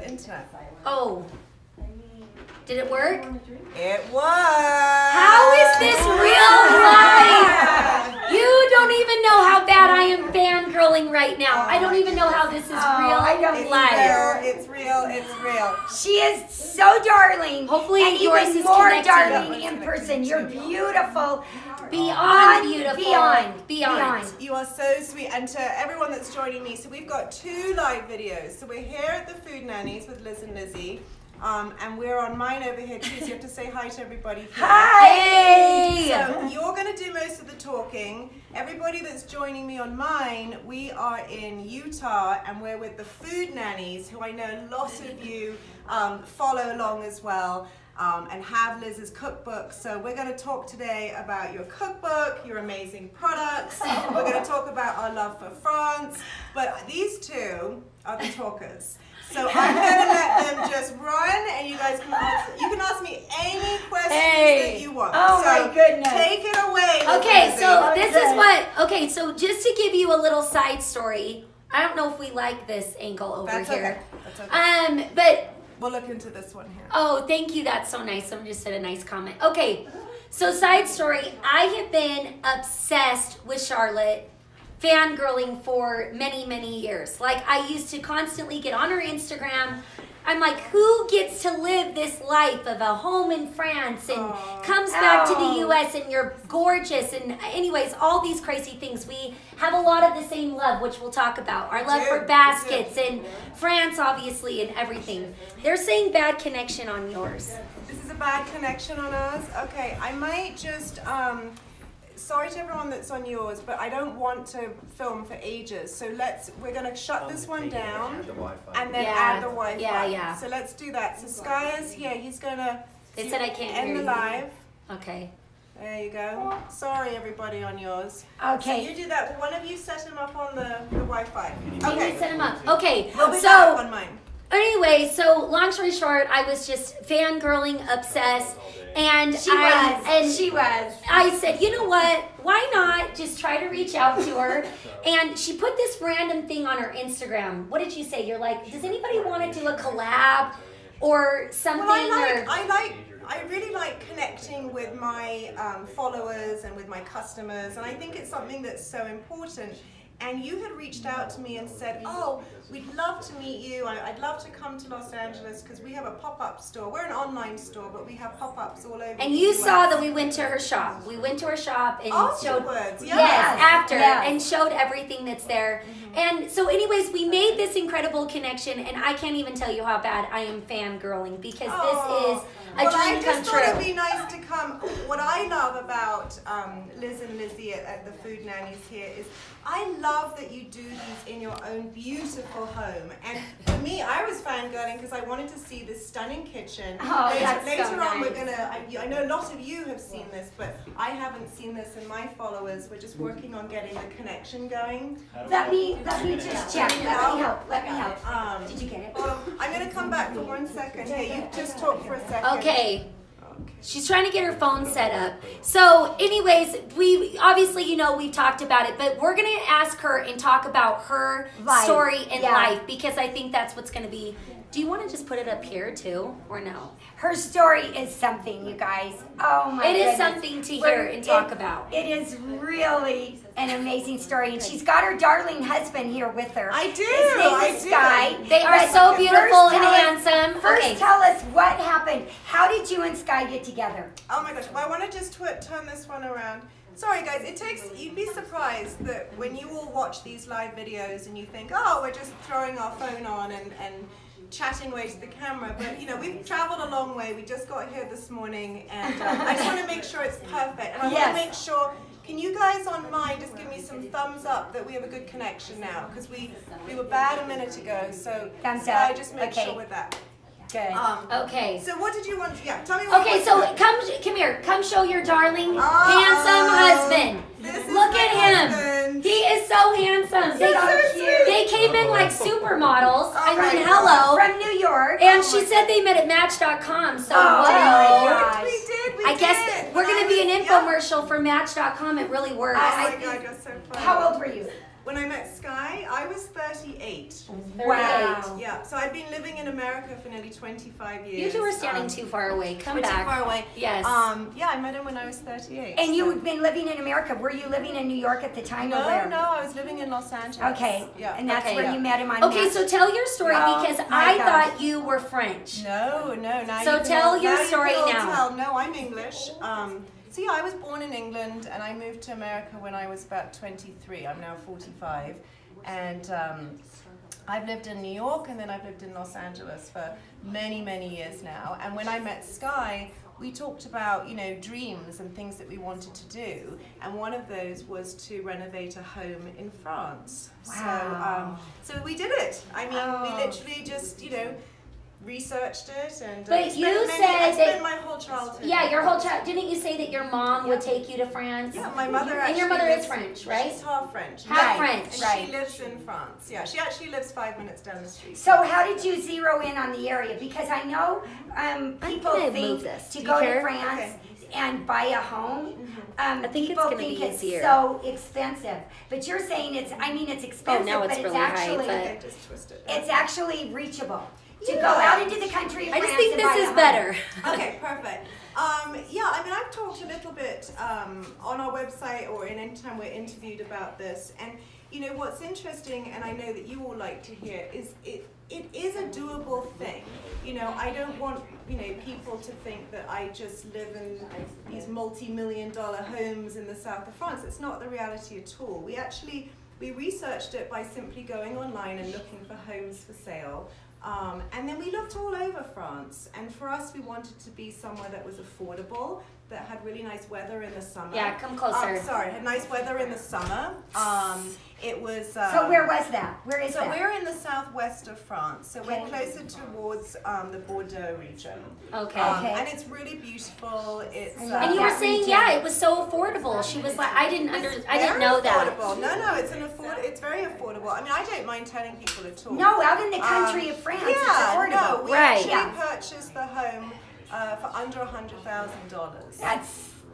Internet. Oh. Did it work? It was. How is this real life? You don't even know how bad I am fangirling right now. I don't even know how this is real life. It's real. She is so darling. Hopefully and yours even is more connected. darling in person. You're beautiful. Beyond beautiful. Beyond. You are so sweet. And to everyone that's joining me, so we've got 2 live videos. So we're here at the Food Nannies with Liz and Lizzie. And we're on mine over here too, so you have to say hi to everybody here. Hi! So you're going to do most of the talking. Everybody that's joining me on mine, we are in Utah and we're with the Food Nannies, who I know lots of you follow along as well. And have Liz's cookbook. So we're going to talk today about your cookbook, your amazing products. We're going to talk about our love for France. But these 2 are the talkers. So I'm going to let them just run, and you guys can ask me any questions that you want. Oh so my goodness. Take it away. Okay, so this is what, so just to give you a little side story, I don't know if we like this angle over That's here. Okay. That's okay. But we'll look into this one here. oh, thank you. That's so nice. Someone just said a nice comment. Okay, so side story. I have been obsessed with Charlotte, fangirling for many, many years. Like, I used to constantly get on her Instagram. I'm like, who gets to live this life of a home in France and comes back to the U.S. and you're gorgeous and anyways, all these crazy things. We have a lot of the same love, which we'll talk about. Our love for baskets and France, obviously, and everything. They're saying bad connection on yours. This is a bad connection on ours? Okay, I might just, sorry to everyone that's on yours, but I don't want to film for ages. So we're going to shut this one down and then add the Wi-Fi. Yeah. So let's do that. So Sky is here. He's going to They said I can't end hear the you. live. Okay. There you go. Sorry, everybody on yours. Okay. So you do that. One of you set him up on the Wi-Fi. Okay. You set him up. Okay. We'll be back on mine. Anyway, so long story short, I was just fangirling, obsessed, and She was. I said, you know what? Why not just try to reach out to her? And she put this random thing on her Instagram. What did you say? You're like, does anybody want to do a collab or something? Well, I really like connecting with my followers and with my customers, and I think it's something that's so important. And you had reached out to me and said, oh, we'd love to meet you. I'd love to come to Los Angeles because we have a pop-up store. We're an online store, but we have pop-ups all over. And you saw that we went to her shop. We went to her shop and showed, and showed everything that's there. And so anyways, we made this incredible connection, and I can't even tell you how bad I am fangirling because this is a dream come true. I just thought it'd be nice to come. What I love about Liz and Lizzie at the Food Nannies here is I love that you do these in your own beautiful home. And for me, I was fangirling because I wanted to see this stunning kitchen. Later on, we're gonna. I know a lot of you have seen this, but I haven't seen this, and my followers. We're just working on getting the connection going. Let me just check. Let me help. Did you get it? I'm gonna come back for 1 second. Hey, you just talk for a second. Okay. She's trying to get her phone set up. So anyways, we obviously, we've talked about it, but we're going to ask her and talk about her story in life because I think that's what's going to be. Do you want to just put it up here too or no? Her story is something, you guys. Oh my goodness. It is something to hear and talk about. It is really an amazing story, and she's got her darling husband here with her. I do. His name is Sky. They are so beautiful and handsome. First, tell us what happened. How did you and Sky get together? Oh my gosh! Well, I want to just turn this one around. Sorry guys, you'd be surprised that when you all watch these live videos and you think, oh, we're just throwing our phone on and chatting away to the camera, but we've traveled a long way. We just got here this morning, and I just want to make sure it's perfect. And I want to make sure, can you guys on mine just give me some thumbs up that we have a good connection now? Because we were bad a minute ago, so I just make sure with that. Good. Okay. So what did you want? Yeah, tell me what. Okay, so come here. Come show your darling, handsome husband. Look at him. He is so handsome. They came in like supermodels. Hello. From New York. And she said they met at Match.com. So we did. I guess we're going to be an infomercial for Match.com. It really works. Oh my God, you're so funny. How old were you? When I met Sky, I was 38. Wow. Yeah, so I've been living in America for nearly 25 years. You two are standing too far away. Come we're back. too far away. Yes. Yeah, I met him when I was 38. And so- you've been living in America. Were you living in New York at the time or where? No, I was living in Los Angeles. Okay. Yeah. And that's Okay, where yeah. you met him on Okay, Match. so tell your story Oh, because my I gosh. thought you were French. No. Now So you can tell all- your now you story can all now. Tell. No, I'm English. So yeah, I was born in England and I moved to America when I was about 23. I'm now 45. And I've lived in New York and then I've lived in Los Angeles for many, many years now. And when I met Sky, we talked about, dreams and things that we wanted to do. And one of those was to renovate a home in France. Wow. So we did it. I mean, we Oh. literally just, researched it and But I said spent that- my whole childhood. Yeah, your whole child. Didn't you say that your mom would take you to France? Yeah, my mother And your actually mother is lives- French, right? She's half French. Half Right, French. And right. she lives in France. Yeah, she actually lives 5 minutes down the street. So how did you zero in on the area? Because I know people gonna think move this. to Do you go to care? France Okay. and buy a home. I think it's people gonna think be it's easier. so expensive. But you're saying it's expensive, now it's but really it's high, actually but- Okay, just twist it. it's actually reachable. To go Yeah. out into the country of I France just think and this buy a is home. better. Okay, perfect. Yeah, I mean, I've talked a little bit on our website or in any time we're interviewed about this. And, what's interesting, and I know that you all like to hear, is it is a doable thing. I don't want, people to think that I just live in these multi-million-dollar homes in the south of France. It's not the reality at all. We researched it by simply going online and looking for homes for sale. And then we looked all over France. And for us, we wanted to be somewhere that was affordable, that had really nice weather in the summer. Yeah, come closer. Had nice weather in the summer. It was. So where was that? Where is So that? we're in the southwest of France. So we're Okay. closer towards the Bordeaux region. Okay. Okay. And it's really beautiful. It's. I love And you were that saying, region. it was so affordable. She was like, I didn't Very know that. affordable. No, it's very affordable. I mean, I don't mind telling people at all. No, out in the country of France, it's affordable. No, we Right. actually Yeah. purchased the home for under $100,000.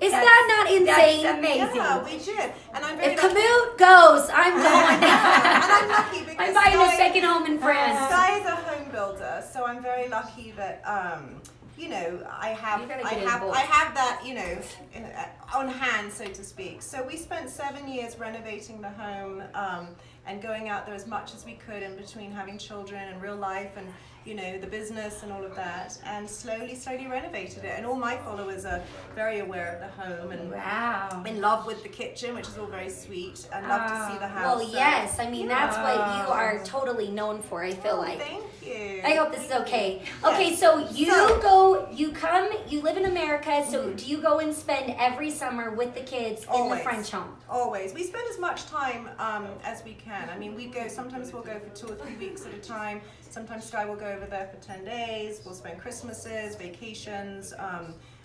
Is that not insane? That's amazing. Yeah, we did, and I'm very If lucky. Kamut goes, I'm going. And I'm lucky because I'm buying a Sky- second home in France. Sky is a home builder, so I'm very lucky that I have You gotta get involved. I have that on hand, so to speak. So we spent 7 years renovating the home and going out there as much as we could in between having children and real life and the business and all of that, and slowly renovated it. And all my followers are very aware of the home and Wow. in love with the kitchen, which is all very sweet, and love to see the house. Well, So- yes. I mean, that's what you are totally known for, I feel like. Thank you. I hope this is okay. Okay, Yes. so you So- you live in America, so do you go and spend every summer with the kids in the Always. French home? Always. We spend as much time as we can. I mean, sometimes we'll go for 2 or 3 weeks at a time. Sometimes Sky will go over there for 10 days. We'll spend Christmases, vacations,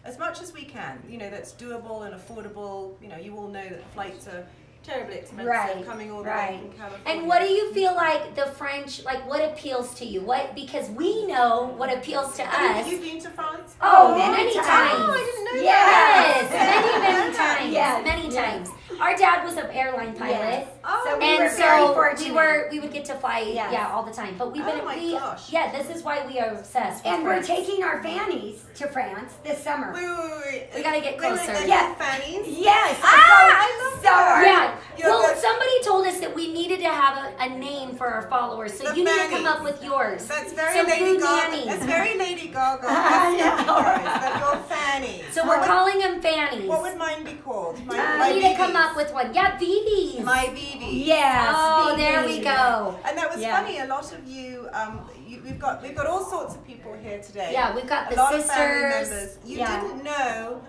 as much as we can. That's doable and affordable. You all know that flights are terribly expensive Right, coming all the right. way from California. And what do you feel like the French, like what appeals to you? Because we know what appeals to Have us. you been to France? Oh, many times. times. Oh, I didn't know Yes, that. many times. Yes, Many yes. times. Our dad was an airline pilot. Yes. Oh, So we And were very so fortunate. we would get to fly Yes. all the time. But we've been Oh my we gosh. yeah, this is why we are obsessed with And we're France. taking our fannies to France this summer. Wait. We gotta get closer. Yeah. Fannies? Yes. I love so that. Yeah. You're Well, good. somebody told us that we needed to have a name for our followers, so The you need to come fannies. up with yours. That's very So Lady food Gaga. nannies. That's very Lady Gaga. I That's know. that you're fannies. So What we're would- calling them fannies. What would mine be called? we need to come VIVIs. up with one. Yeah, VIVIs. My VIVI. Yes. Oh, Vivi. there we go. And that was Yeah. funny. A lot of you, we've got all sorts of people here today. Yeah, we've got a the lot of family sisters. members. You Yeah. didn't know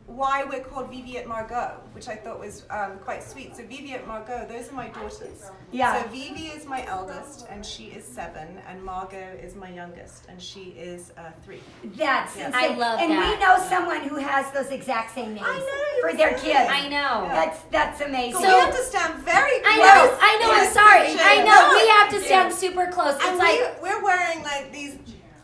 why we're called Vivi at Margot, which I thought was quite sweet. So Vivi at Margot, those are my daughters. Yeah. So Vivi is my eldest, and she is 7, and Margot is my youngest, and she is 3. That's Yes. insane. I love and that. we know someone who has those exact same names I know, you for were their saying. kids. I know. That's amazing. So we have to stand very close. I know, in I'm this sorry. picture. I know, we No. have to stand super close. It's And like, we're wearing like these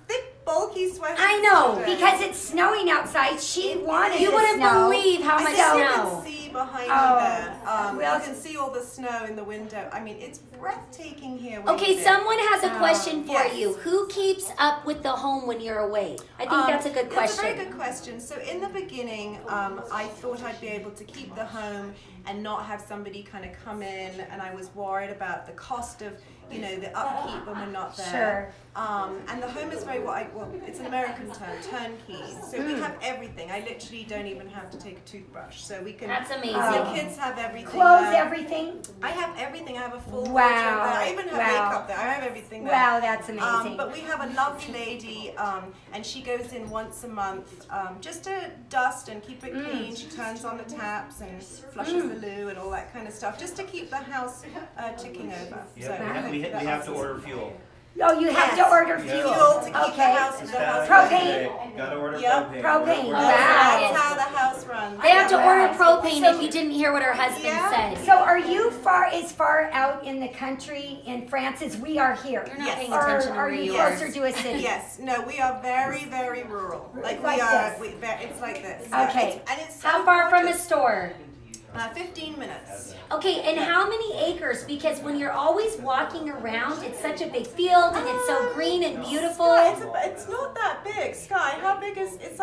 thick, bulky sweaters. I know, today. because it's snowing outside. She wanted you the wouldn't snow. believe how I much think you snow. can see behind Oh, me there. well, You can see all the snow in the window. I mean, it's breathtaking here. Okay, someone has a question for Yes. you. Who keeps up with the home when you're away? I think that's a good That's a question. very good question. So in the beginning, I thought I'd be able to keep the home and not have somebody kind of come in, and I was worried about the cost of, the upkeep when we're not there. Sure. And the home is very, it's an American term, turnkey. So we have everything. I literally don't even have to take a toothbrush. So we can. That's amazing. The kids have everything. Clothes, there. everything. I have everything. I have a full Wow. wardrobe there. I even have Wow. makeup there. I have everything there. Wow, that's amazing. But we have a lovely lady, and she goes in once a month just to dust and keep it clean. She turns on the taps and flushes the loo and all that kind of stuff, just to keep the house ticking over. Yeah, So we have to order fuel. Oh, you have to order fuel. Fuel to keep Okay. the house. Propane. Gotta order Yep. propane. Propane. We're- That's how the house runs. They have to Wow. order propane So- if you didn't hear what her husband Yeah. said. So are you as far out in the country in France as we are here? You're not Yes. paying Or attention to are where you you are. closer to a city? Yes, no, we are very, very rural. Like Like we are, this. it's like this. Okay. And it's so How far from a gorgeous. store? 15 minutes. Okay, and how many acres? Because when you're always walking around, it's such a big field and it's so green and beautiful. Sky, it's not that big. Sky, how big is, it's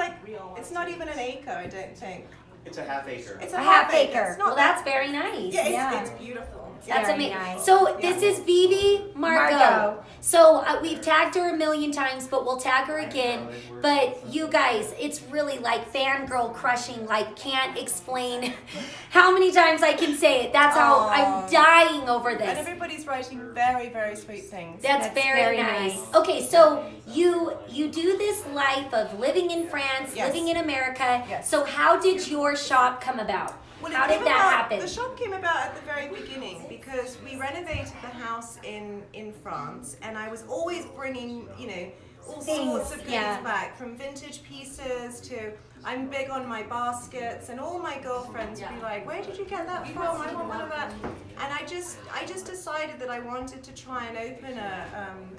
not even an acre, I don't think. It's a half acre. It's A half acre. It's not Well, that's very nice. yeah, Yeah. it's beautiful. That's Very amazing. nice. So this is VIVI Margot. Margot. So we've tagged her a million times, but we'll tag her again. But you guys, it's really like fangirl crushing. Like can't explain how many times I can say it. That's how I'm dying over And this. everybody's writing very, very sweet things. That's very, very nice. nice. Okay, so you do this life of living in France, Yes. living in America. Yes. So how did your shop come about? Well, How it did came that about- happen? The shop came about at the very beginning because we renovated the house in France, and I was always bringing, all Things, sorts of things yeah. back, from vintage pieces to. I'm big on my baskets, and all my girlfriends would be like, "Where did you get that from? I want one of that." And I just decided that I wanted to try and open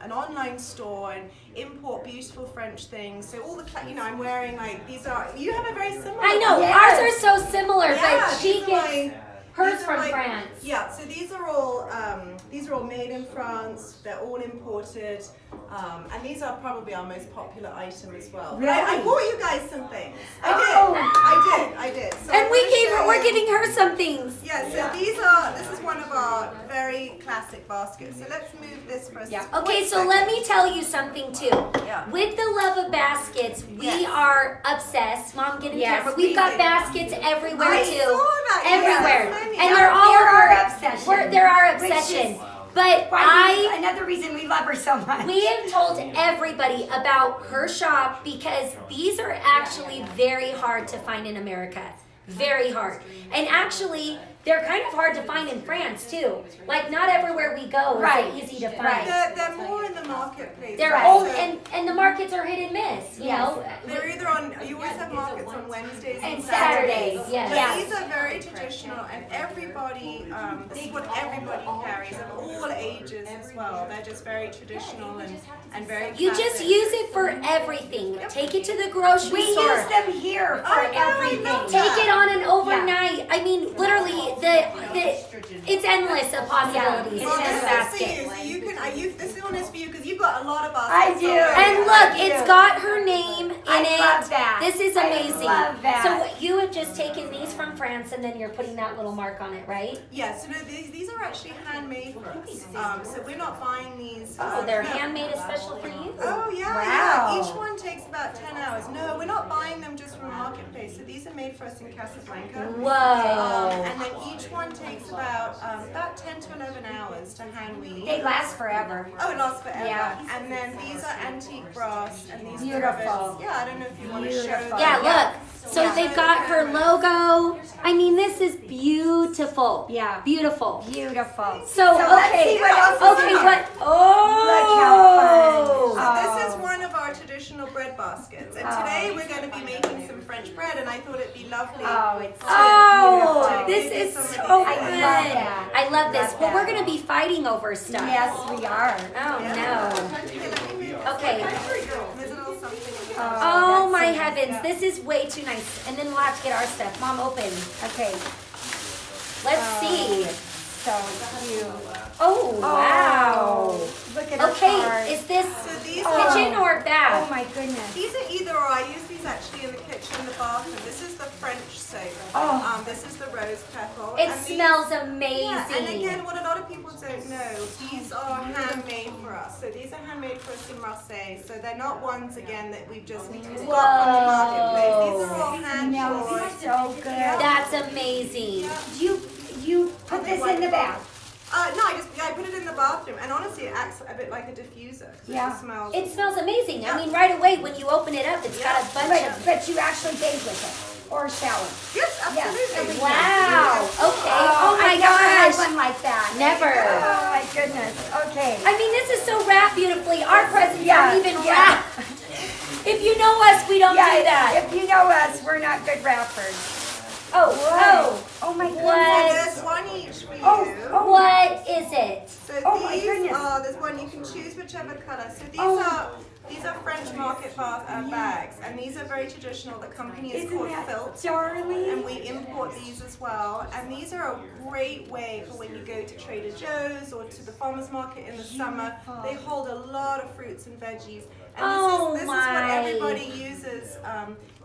an online store and import beautiful French things. So all the, I'm wearing like these are. You have a very similar. I know Yes. ours are so similar, Yeah, but she these are gets hers these are from my- France. Yeah, so these are all made in France. They're all imported, and these are probably our most popular item as well. But I Really? bought you guys some things. Oh. I did. So And I'm we gonna gave show her, we're you- giving her some things. Yeah, so this is one of our very classic baskets. So let's move this for a Yeah. Okay, so let me tell you something too. Yeah. With the love of baskets, we Yes. are obsessed. Mom, get in Yes, camera. we We've got do. baskets everywhere I too. saw that, yes, Everywhere. many. And Yeah, they're all they're our over- obsession. They're our Which obsession. is But another reason we love her so much. we have told everybody about her shop because these are actually very hard to find in America. Very hard. And actually, they're kind of hard to find in France too. Like not everywhere we go is Right. it easy to find. Right. They're more in the marketplace. They're Right. old So and the markets are hit and miss, you Yes. know. they're either on. You always have markets on Wednesdays And and Saturdays, yes. But Yes. these are very traditional, and everybody. This is what everybody carries, of all ages as well. They're just very traditional and very. You just classic. use it for everything. Take it to the grocery We store. use them here for I know, I everything. know. Take it on an overnight. I mean, literally, it's endless of possibilities Yeah, Well, in this this is for basket. you, so you can. This one is for you because you've got a lot of baskets. I do. already. And look, it's got her name in I it. love that. This is I amazing. love that. So you have just taken these from France and then you're putting that little mark on it, right? Yeah, so no, these are actually handmade for us. So we're not buying these. Oh, they're no. handmade especially for you. Oh yeah, Wow. yeah. Each one takes about 10 hours. No, we're not buying them just from a marketplace. So these are made for us in Casablanca. Whoa. And then each one takes about 10 to 11 hours to hand weave. They last forever. Oh, it lasts forever. Yeah. And then these are antique brass and these Beautiful. ribbons. Yeah, I don't know if you want to show Beautiful. them. Yeah, look. So Yeah. they've got her logo. I mean, this is beautiful. Yeah. Beautiful. Beautiful. So, let's okay. see what else is Okay, in here. what? Oh. Look how fun. This is one of our traditional bread baskets. And today we're going to be making some French bread, and I thought it'd be lovely. Oh, it's Oh, beautiful. this is so I fun. love that. I love this. Love Well, we're that. going to be fighting over stuff. Yes, we are. Oh, no. Okay. There's a little something. Oh, that's my so heavens. This is way too nice. And then we'll have to get our stuff. Mom, open. Okay. Let's see. So cute. Oh, wow. Look at her Okay, card. is this So these kitchen are or bath? Oh my goodness. these are either or. I use these actually in the kitchen, the bathroom. This is the French soap. Oh. This is the rose petal. It and these- smells amazing. Yeah, and again, what a lot of people don't know, these are handmade for us. So these are handmade for us in Marseille. So they're not ones, again, that we've just got from the marketplace. These are all hand Smells poured. so good. That's amazing. You put this in the bath. No, I put it in the bathroom, and honestly, it acts a bit like a diffuser. 'Cause Yeah. it smells. It smells amazing. I mean, right away when you open it up, it's got a bunch of. But you actually bathe with it or shower. Yes, absolutely. Wow. Okay. Oh my I never had gosh. one like that. Never. Oh my goodness. Okay. I mean, this is so wrapped beautifully. Our presents Yeah, aren't even yeah. wrapped. If you know us, we don't do that. If you know us, we're not good rappers. Oh my goodness. What? There's one each for you. Oh. What is it? So Oh my these goodness. are, there's one, you can choose whichever color. So these are French market bags, and these are very traditional. The company is called Filt, darling? and we import these as well. And these are a great way for when you go to Trader Joe's or to the farmer's market in the summer. They hold a lot of fruits and veggies. And this is what everybody uses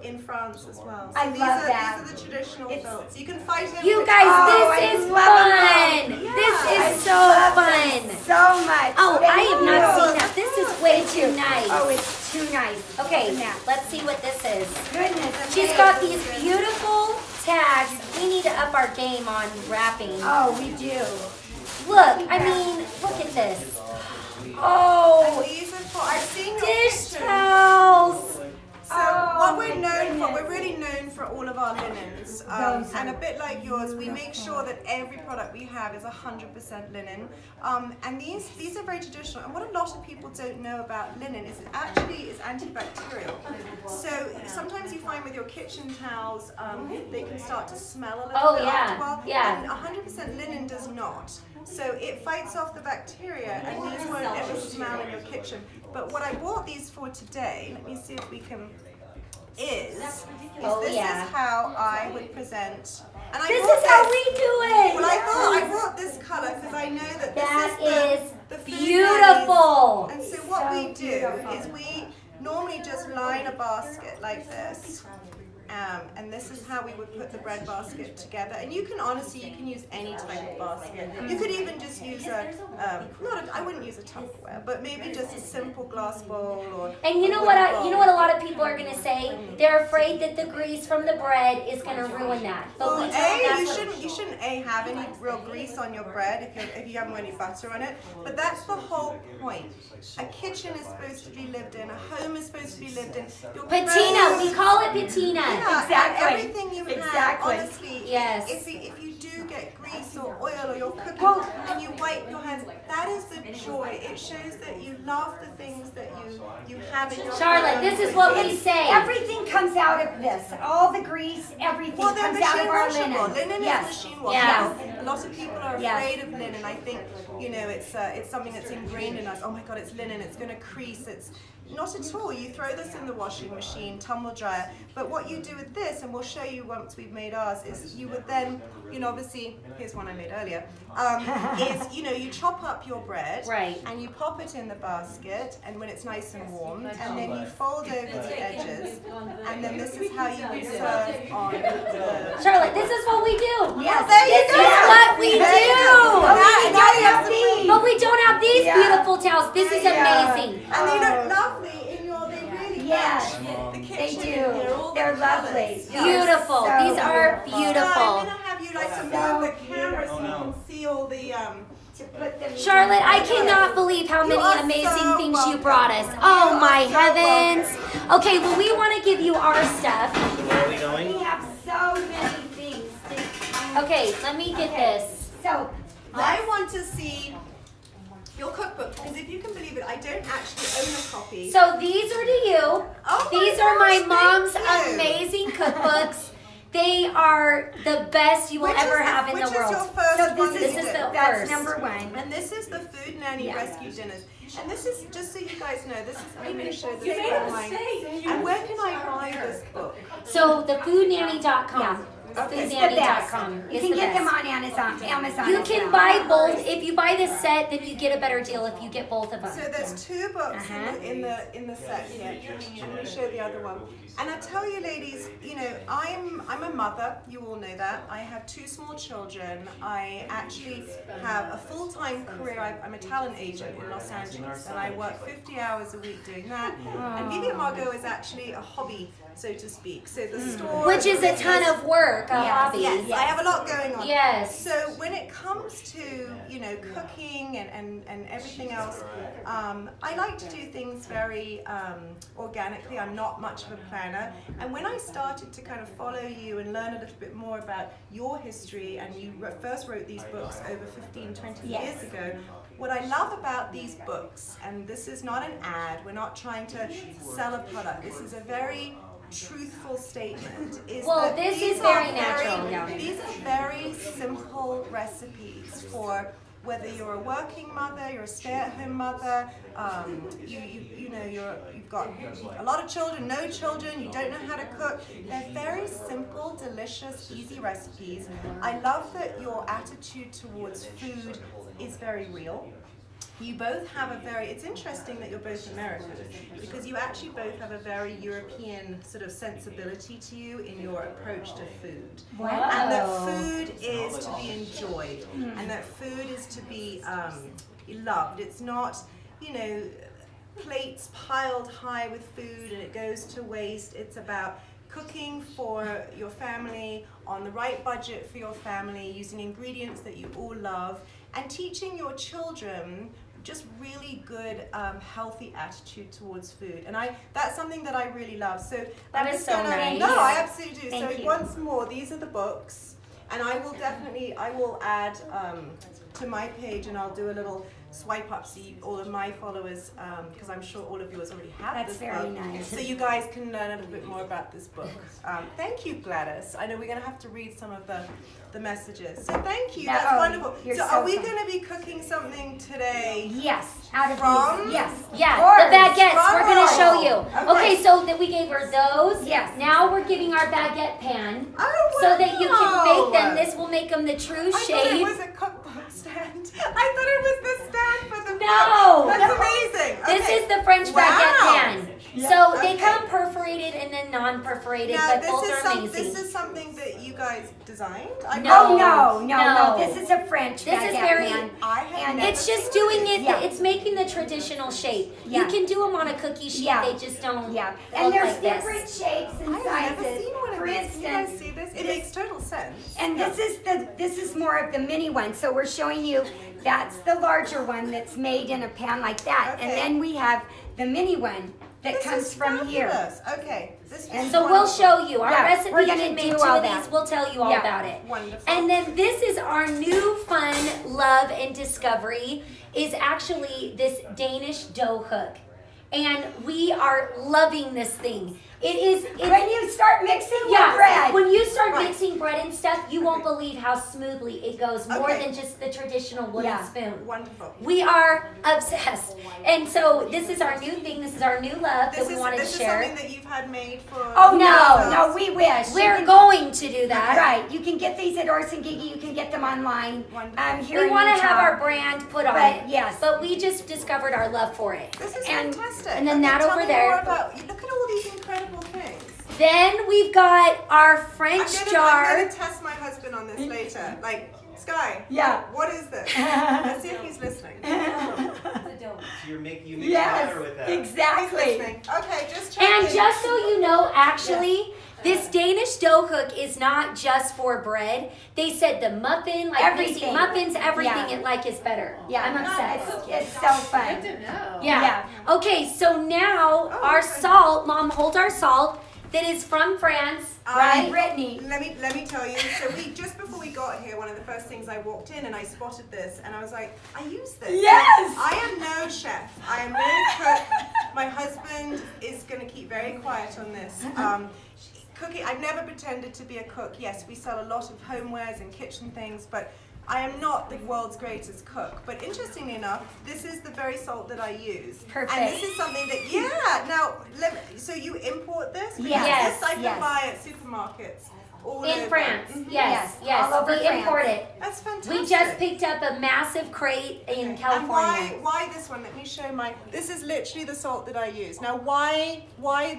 in France as well. So I love that. These are the traditional Filts. You can find them. You with- guys, I this is love fun. them. This Yeah. is so fun. So much. Oh, I have not Thank seen you. that. This is way too nice. Oh, it's too nice. Okay, Open that. let's see what this is. Goodness. She's got these beautiful tags. We need to up our game on wrapping. Oh, we do. Look, I mean, look at this. And Oh, these are for, I've seen your dish kitchen. towels. So what we're known for, we're really known for all of our linens, and a bit like yours, we make sure that every product we have is 100% linen. And these are very traditional. And what a lot of people don't know about linen is it actually is antibacterial. So sometimes you find with your kitchen towels, they can start to smell a little Oh, bit yeah, after a while. yeah. And 100% linen does not. So it fights off the bacteria, and these won't ever smell in your kitchen. But what I bought these for today, let me see if we can, is this is how I would present. And I This bought is how we do it. Well, I thought I brought this color because I know that That this is the food beautiful. nannies. And so what we do is we normally just line a basket like this. And this is how we would put the bread basket together. And you can honestly, you can use any type of basket. You could even just use I wouldn't use a Tupperware, but maybe just a simple glass bowl or. And you know what? You know what a lot of people are gonna say? They're afraid that the grease from the bread is gonna ruin that. But Well, we don't. you shouldn't have any real grease on your bread if you haven't got any butter on it. But that's the whole point. A kitchen is supposed to be lived in. A home is supposed to be lived in. Your Patina. clothes- We call it patina. Yeah, Exactly. and everything you have, Exactly. honestly, Yes. if you do get grease or oil or you're cooking Well- and you wipe your hands, that is the joy. It shows that you love the things that you have in your Charlotte, home. this is what we say. Everything comes out of this. All the grease, everything Well, they're comes out of machine our washable. linen. Linen Yes. is machine washable. Yeah. A lot of people are Yes. afraid of linen. I think it's something that's ingrained in us. Oh my God, it's linen. It's going to crease. It's not at all. You throw this in the washing machine, tumble dryer. But what you do with this, and we'll show you once we've made ours, is you would then, obviously, here's one I made earlier. You chop up your bread, Right. and you pop it in the basket, and when it's nice and warm, and then you fold over the edges, and then this is how you would serve on the. Charlotte, this is what we do. Yes. There you This go. is what we There you do. go. But Now we you don't have have the these. But we don't have these Yeah. beautiful towels. This is Yeah. amazing. And they look lovely in your, they really Yes, match the they kitchen do. in here, all the They're colours. lovely. Yeah. Beautiful. So These are beautiful. So I'm beautiful. gonna have you like to move the camera so you can see all the To put them Charlotte, I cannot believe how many You are amazing so things you welcome. brought us. You Oh are my so heavens. Okay, well, we want to give you our stuff. Where are we going? We have so many things. Okay, let me get this. So, I want to see your cookbook because if you can believe it, I don't actually own a copy. So these are to you. Oh my These are my gosh, mom's thank you. amazing cookbooks. They are the best you will Which is ever have in which the is your world. first so one this that is you did? that's first. number one. And this is the Food Nanny Yeah. Rescue Dinners. And this is, just so you guys know, this is, I'm going to show this You made a online. mistake. And where can I buy this book? So thefoodnanny.com. Okay. It's the best. Foodnanny.com. You It's can the get them best. on Amazon. You as can well. buy both. If you buy this set, then you get a better deal if you get both of them. So there's 2 books Uh-huh. in the set here. I'm going to show the other one. And I tell you, ladies, you know, I'm a mother. You all know that. I have 2 small children. I actually have a full-time career. I'm a talent agent in Los Angeles, and I work 50 hours a week doing that. And VIVI and Margot is actually a hobby, so to speak. So the store, Which is a ton of work, a hobby. Yes, I have a lot going on. Yes. So when it comes to, you know, cooking and everything else, I like to do things very organically. I'm not much of a planner. And when I started to kind of follow you and learn a little bit more about your history, and you first wrote these books over 15, 20 years ago, what I love about these books, and this is not an ad, we're not trying to sell a product, this is a very truthful statement, is that this these is very are natural. Yeah. These are very simple recipes for whether you're a working mother, you're a stay-at-home mother, you've got a lot of children, no children, you don't know how to cook. They're very simple, delicious, easy recipes. I love that your attitude towards food is very real. You both have a very, it's interesting that you're both American, because you actually both have a very European sort of sensibility to you in your approach to food. Wow. And that food is to be enjoyed, and that food is to be loved. It's not, you know, plates piled high with food and it goes to waste. It's about cooking for your family on the right budget for your family, using ingredients that you all love, and teaching your children just really good, healthy attitude towards food. And that's something that I really love. So That I'm is just so gonna, nice. No, I absolutely do. Thank So you. once more, these are the books, and I will add to my page, and I'll do a little swipe up so all of my followers, because I'm sure all of yours already have That's this very book, nice. so you guys can learn a little bit more about this book. Thank you, Gladys. I know we're going to have to read some of the messages. So thank you. That's wonderful. you're So so are we kind. going to be cooking something today? Yes, out of From? these. Yes. Yeah, Or- the baguettes. We're going to show you. Okay. Okay, so that we gave her those. Yes. Now we're giving our baguette pan. Oh, So that you can make them. wow. This will make them the true I thought shape. it was a cookbook stand. I thought it was the stand for the No. book. That's amazing. This Okay. is the French baguette Wow. pan. So they Okay. come perforated and then non-perforated, Now, but both are amazing. this is something that you guys designed? No. Oh, no. No. This is a French This is baguette very- pan. I have And never It's just seen doing this. it. Yeah. It's making the traditional shape. You Yeah. can do them on a cookie sheet. Yeah. They just don't. Yeah, look and there's like this. different shapes and I've sizes. never seen one of For these. Can you guys instance, see this? It this- makes total sense. and this is more of the mini one. So we're showing you that's the larger one that's made in a pan like that, and Okay. then we have the mini one that This comes is from here. fabulous. Okay. This And is So we'll wonderful. show you our Yeah, recipe. we're You gonna can make do 2 all of that. these. We'll tell you all Yeah. about it. Wonderful. And then this is our new fun love and discovery is actually this Danish dough hook. And we are loving this thing. It's When you start mixing your yeah, bread, when you start Right. mixing bread and stuff, you won't believe how smoothly it goes, more Okay. than just the traditional wooden Yeah. spoon. Wonderful. We are obsessed. And so this is our new thing. This is our new love that we wanted to This share. is something that you've had made for. oh No. no, we wish. You We're can- going to do that. Right, you can get these at Orson Gigi. You can get them online. Wonderful. Here We in want to have Utah. our brand put on But, it. yes. But we just discovered our love for it. This is And- fantastic. and then that tell over me there. More about, look at all these incredible things. Then we've got our French I'm jar. gonna test my husband on this later. Like, Sky. Yeah. What is this? Let's see if he's listening. So you mix Yes, batter with that. He's exactly. listening. Okay, just checking. And just so you know, actually, this Danish dough hook is not just for bread. They said the muffin, like Everything. making muffins, everything Yeah. it like is better. Yeah, I'm obsessed. It's so fun. Yeah. Yeah. Okay, so now Oh, our okay. salt, Mom, hold our salt that is from France. Right, Brittany? Let me tell you. So just before we got here, one of the first things I walked in and I spotted this and I was like, I use this. Yes. I am no chef. I am no cook. My husband is going to keep very quiet on this. Cooking. I've never pretended to be a cook. Yes, we sell a lot of homewares and kitchen things, but I am not the world's greatest cook. But interestingly enough, this is the very salt that I use. Perfect. And this is something that, yeah. Now, so you import this? Because Yes, this I can yes. buy at supermarkets all In over. France, Mhm. yes, all over we France. import it. That's fantastic. We just picked up a massive crate in And California. why this one? Let me show this is literally the salt that I use. Now why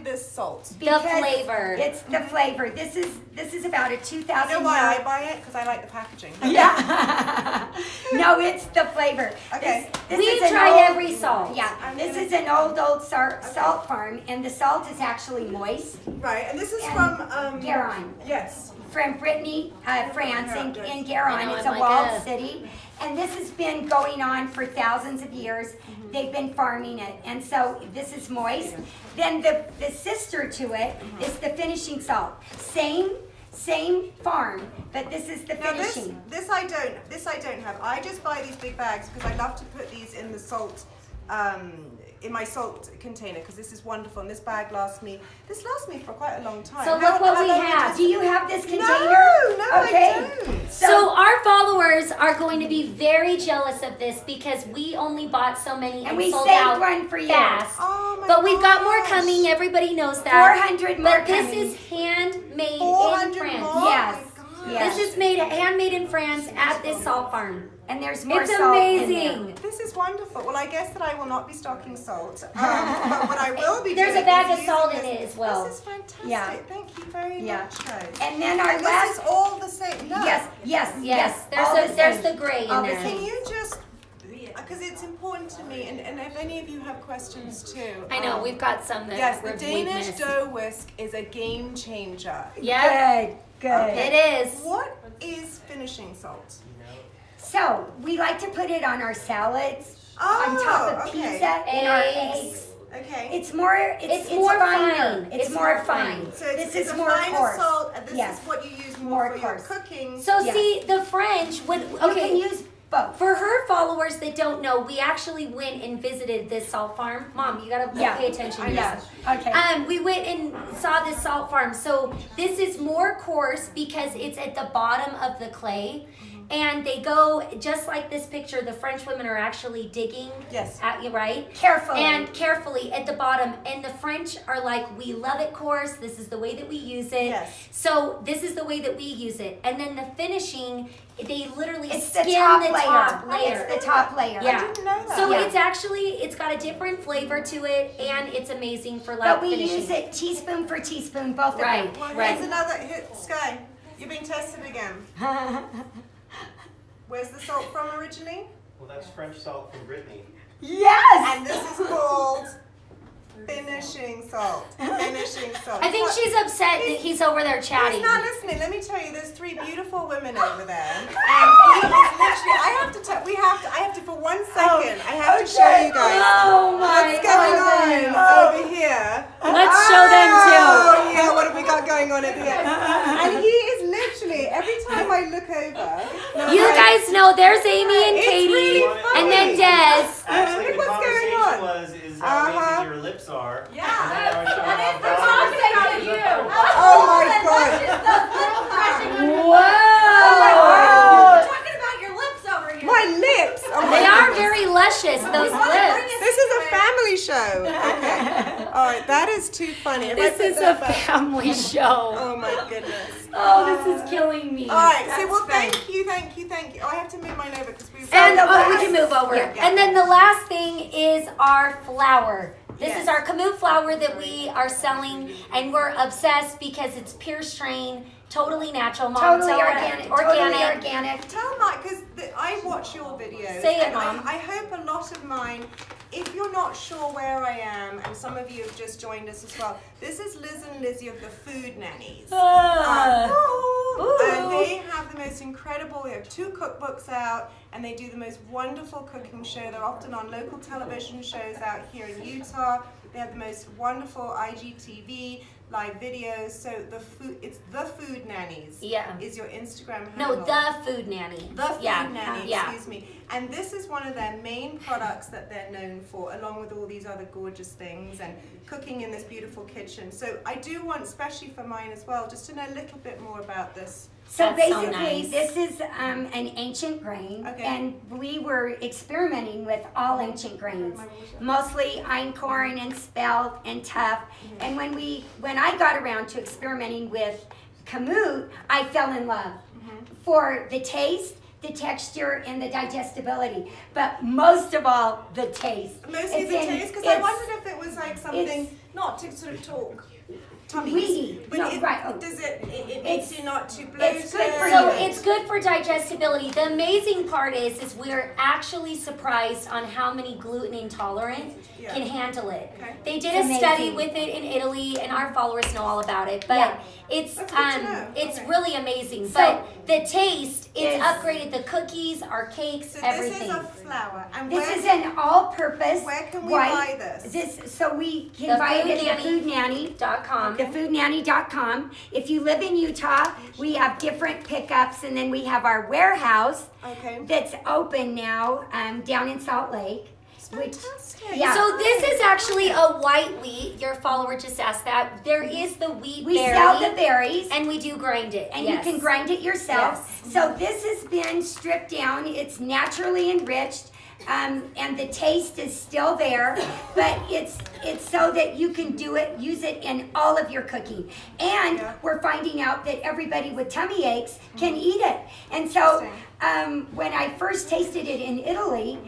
this salt? The Because flavor. It's the flavor. This is about a 2,000 You know why I year. buy it? Because I like the packaging. Yeah. No, it's the flavor. Okay. This We've is an tried old- every salt. Yeah, this is an old salt farm, and the salt is actually moist. Right, and this is And from Garonne. Yes. From Brittany, France, in I Garonne. know, It's I'm a like, walled city. And this has been going on for thousands of years. They've been farming it. And so this is moist. Then the sister to it is the finishing salt. Same farm, but this is the Now finishing. this I don't have. I just buy these big bags because I love to put these in the salt in my salt container because this is wonderful and this bag lasts me for quite a long time. So look what we long have. Do you have this container? No, Okay. I don't. So our followers are going to be very jealous of this because we only bought so many And we sold saved out one for you. fast. Oh my But we've got more gosh. coming. Everybody knows that. 400 more But this coming. is handmade in 400 France. more? Yes. Oh my gosh. Yes. This is handmade in France at this salt farm. And there's more It's salt in there. amazing. This is wonderful. Well, I guess that I will not be stocking salt, but what I will be There's doing a bag is of salt using in it as well. This is fantastic. Yeah. Thank you very Yeah. much, guys. And then our And last this is all the same. No. Yes. Yes, all there's same. the gray in All the there. same. Can you just, because it's important to me, and if any of you have questions too. I know, we've got some that Yes, the we've Danish missed. dough whisk is a game changer. Yeah, Good. it is. What is finishing salt? So we like to put it on our salads, Oh, on top of okay. pizza, in our Eggs. eggs. Okay. It's more. It's more finer. fine. It's It's more more fine. fine. So it's, This it's is a more finer coarse. salt, and this Yes. is what you use More more for coarse. your cooking. So Yes. see, the French would You can okay. use both. For her followers that don't know, we actually went and visited this salt farm. Mom, you gotta Yeah. pay attention to Yeah. this. Okay. We went and saw this salt farm. So this is more coarse because it's at the bottom of the clay. And they go, just like this picture, the French women are actually digging Yes. at you, right? Carefully. And carefully at the bottom. And the French are like, we love it coarse. This is the way that we use it. Yes. So this is the way that we use it. And then the finishing, they literally it's skim the top the layer. top layer. It's the top layer. Yeah. I didn't know that. So Yeah. it's actually, it's got a different flavor to it, and it's amazing for like But we finishing. use it teaspoon for teaspoon, both Right. of Well, them. here's another hit. Sky, you're being tested again. Where's the salt from originally? Well, that's French salt from Brittany. Yes. And this is called finishing salt. Finishing salt. I think she's upset that he's over there chatting. He's not listening. Let me tell you, there's three beautiful women over there, and he is literally. I have to tell. I have to for 1 second. I have to show you guys Oh my what's going goodness. on over here. Let's show them Oh yeah, what have we got going on over here? And he is literally every time I look over. too. You guys know there's Amy and It's Katie, really and then Des. Actually, Look the what's going conversation on. is how amazing your lips are. Yeah. And then I was showing off flowers. Oh my god. Whoa! Talking about your lips over here. My lips. Oh my They are goodness. very luscious, those lips. This is a family show. Okay. All right, that is too funny. If I This put is a that back- family show. Oh my goodness. Oh, this is killing me. All right. So well, That's thank you. Oh, I have to move mine over because we've. And the we last- can move over. Yeah. And then the last thing is our flour. This Yes. is our Kamut flour that we are selling, and we're obsessed because it's pure strain, totally natural. Mom, Totally tell her- organic. Totally organic. Tell Mike, because I watch your videos. Say it, and Mom. I hope a lot of mine, if you're not sure where I am, and some of you have just joined us as well, this is Liz and Lizzie of the Food Nannies. And they have the most incredible, they have 2 cookbooks out, and they do the most wonderful cooking show. They're often on local television shows out here in Utah. They have the most wonderful IGTV live videos. So it's the Food Nannies. Yeah. Is your Instagram No, handle. the Food Nanny. The Food Yeah. Nanny, Yeah. excuse me. And this is one of their main products that they're known for, along with all these other gorgeous things and cooking in this beautiful kitchen. So I do want, especially for mine as well, just to know a little bit more about this. So That's so basically, nice. this is an ancient grain, Okay. and we were experimenting with all ancient grains, mostly einkorn and spelt and tough. And when I got around to experimenting with Kamut, I fell in love for the taste, the texture, and the digestibility. But most of all, the taste. Mostly the taste, because I wondered if it was like something, not to sort of talk tummies, but does it makes you not too bloated. It's good for So you. it's good for digestibility. The amazing part is we're actually surprised on how many gluten intolerant can handle it. Okay. They did a study with it in Italy, and our followers know all about it. But it's really amazing. But the taste, it's upgraded the cookies, our cakes, everything. This is a flour. And This is an all-purpose. Where can we white, buy this? So we can buy it at thefoodnanny.com. Thefoodnanny.com. If you live in Utah, we have different pickups, and then we have our warehouse that's open now down in Salt Lake. Fantastic. So this is actually a white wheat. Your follower just asked that. There is the wheat We berry. sell the berries. And we do grind it. And you can grind it yourself. Yes. So this has been stripped down. It's naturally enriched. And the taste is still there, but it's so that you can use it in all of your cooking. And we're finding out that everybody with tummy aches can eat it. And so when I first tasted it in Italy,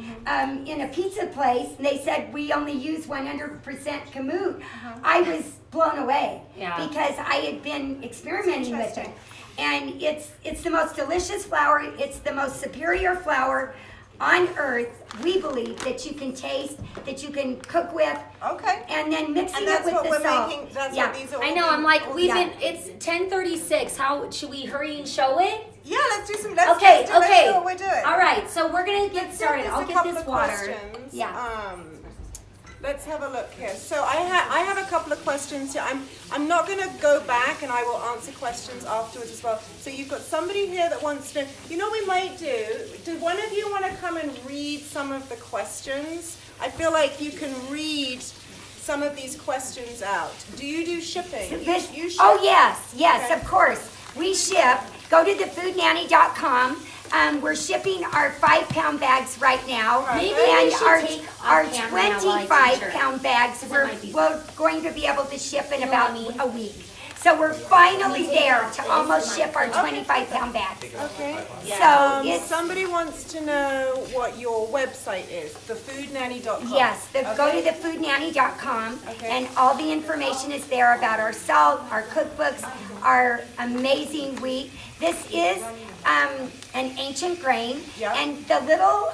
in a pizza place, they said we only use 100% Kamut. I was blown away because I had been experimenting with it. And it's the most delicious flour. It's the most superior flour on earth, we believe, that you can taste, that you can cook with. Okay. And then mixing And that's it with what the we're salt. making. That's what these are. I know. I'm like, it's 10:36. How should we hurry and show it? Yeah, let's do some. Let's Okay. do what we're doing. All right. So we're gonna get started. I'll get this water. Questions. Yeah. Let's have a look here. So I have a couple of questions here. I'm not going to go back, and I will answer questions afterwards as well. So you've got somebody here that wants to. You know what we might do? Do one of you want to come and read some of the questions? I feel like you can read some of these questions out. Do you do shipping? You ship? Oh yes, Okay. of course. We ship. Go to thefoodnanny.com. We're shipping our 5-pound bags right now, Maybe and we should our take off camera now while I 25-pound bags we're going to be able to ship in about a week. So we're finally there to almost ship our 25-pound bags. Okay. So somebody wants to know what your website is. Thefoodnanny.com. Yes, go to thefoodnanny.com, and all the information is there about our salt, our cookbooks, our amazing wheat. This is an ancient grain, and the little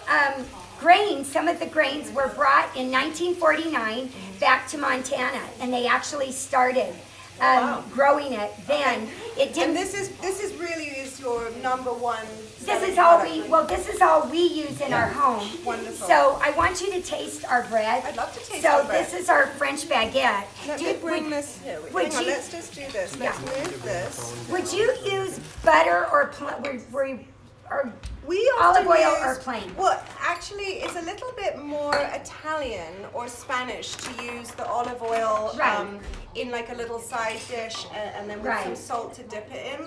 grains, some of the grains were brought in 1949 back to Montana, and they actually started growing it then. It didn't. And this is really your number one. This is all we use in our home. Wonderful. So I want you to taste our bread. I'd love to taste So our bread. this is our French baguette. Let me bring this here. Hang on, let's just do this. Let's move this. Would you use butter or We olive often oil use, or plain? Well, actually, it's a little bit more Italian or Spanish to use the olive oil in like a little side dish and then with some salt to dip it in.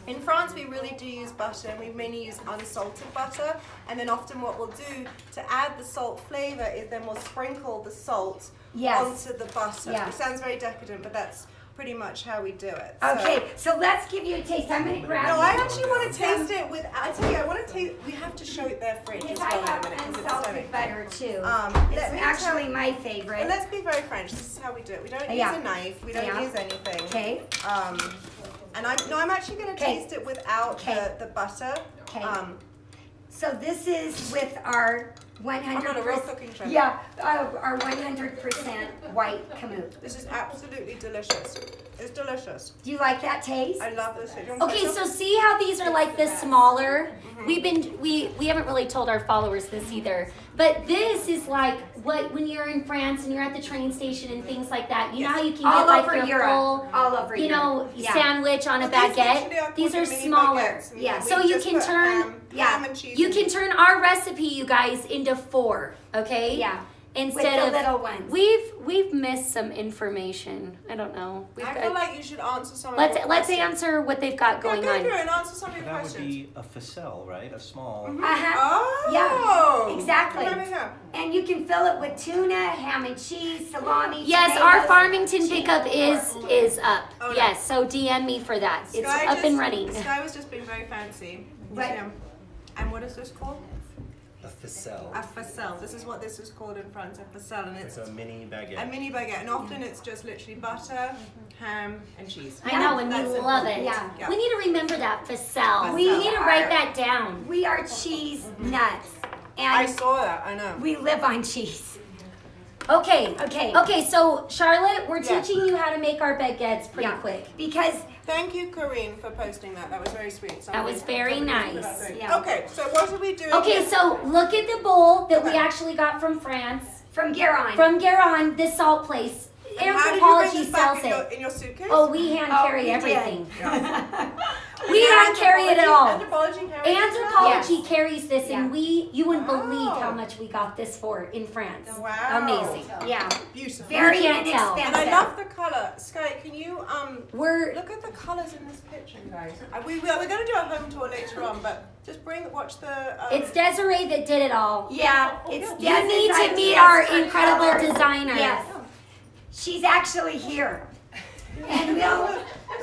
In France, we really do use butter, and we mainly use unsalted butter. And then often what we'll do to add the salt flavor is then we'll sprinkle the salt onto the butter. It sounds very decadent, but that's pretty much how we do it. Okay, so let's give you a taste. I'm going to grab No, I actually want to taste it with, I tell you, I want to taste, we have to show it their fridge as I well in a have minute because it's unsalted stunning. butter too. Let It's me actually my favorite. Well, let's be very French. This is how we do it. We don't use a knife. We don't use anything. Okay. And I'm actually going to taste it without the butter. Okay. So this is with our 100%. I'm not a real cooking chef. Yeah, our 100% white Kamut. This is absolutely delicious. It's delicious. Do you like that taste? I love this. Okay, so see how these are like the smaller. We haven't really told our followers this either, but this is like what when you're in France and you're at the train station and things like that. You know how you can All get like over your Europe. full, All over you know, Europe. sandwich on a baguette. These are smaller. Yeah. So you can turn ham and cheese. You can turn our recipe, you guys, into 4. Okay. Yeah. instead the of little ones. We've missed some information. I don't know. I feel like you should answer some of let's your let's questions. answer what they've got going Go on. through and answer some of your That would questions. be a ficelle, right? A small. Uh-huh. Oh! Yeah, exactly. Come over here. And you can fill it with tuna, ham and cheese, salami. Yes, tomatoes. our Farmington pickup is up. Oh, no. Yes, so DM me for that. It's Sky up and running. Sky was just being very fancy. Right. Yeah. And what is this called? A ficelle. A ficelle. This is what this is called in France, a ficelle, and It's it's a mini baguette. a mini baguette, and often it's just literally butter, ham, and cheese. I know, and That's we it. love it. Yeah. We need to remember that ficelle. We Ficelle. need to write that down. We are cheese nuts. I And saw that. I know. we live on cheese. Okay. Okay. So Charlotte, we're Yeah. teaching you how to make our baguettes pretty quick. Because Thank you, Corinne, for posting that. That was very sweet. That was very nice. Yeah. Okay, so what are we doing? Okay, here? so look at the bowl that we Okay. actually got from France, from Guérin. from Guérin, the salt place. And how did you bring Anthropology this back sells in your, it. in your suitcase? Oh, we hand carry we did. everything. We hand carry it all. Anthropology carries it? Anthropology carries this, and you wouldn't Wow. believe how much we got this for in France. Wow. Amazing. Yeah. Beautiful. Very You can't tell. inexpensive. And I love the color. Sky, can you We're look at the colors in this picture, guys? We're going to do a home tour later on, but just watch the. it's Desiree that did it all. Yeah, it's You need to Desi's meet ideas our for incredible colors. designer. Yes. She's actually here. And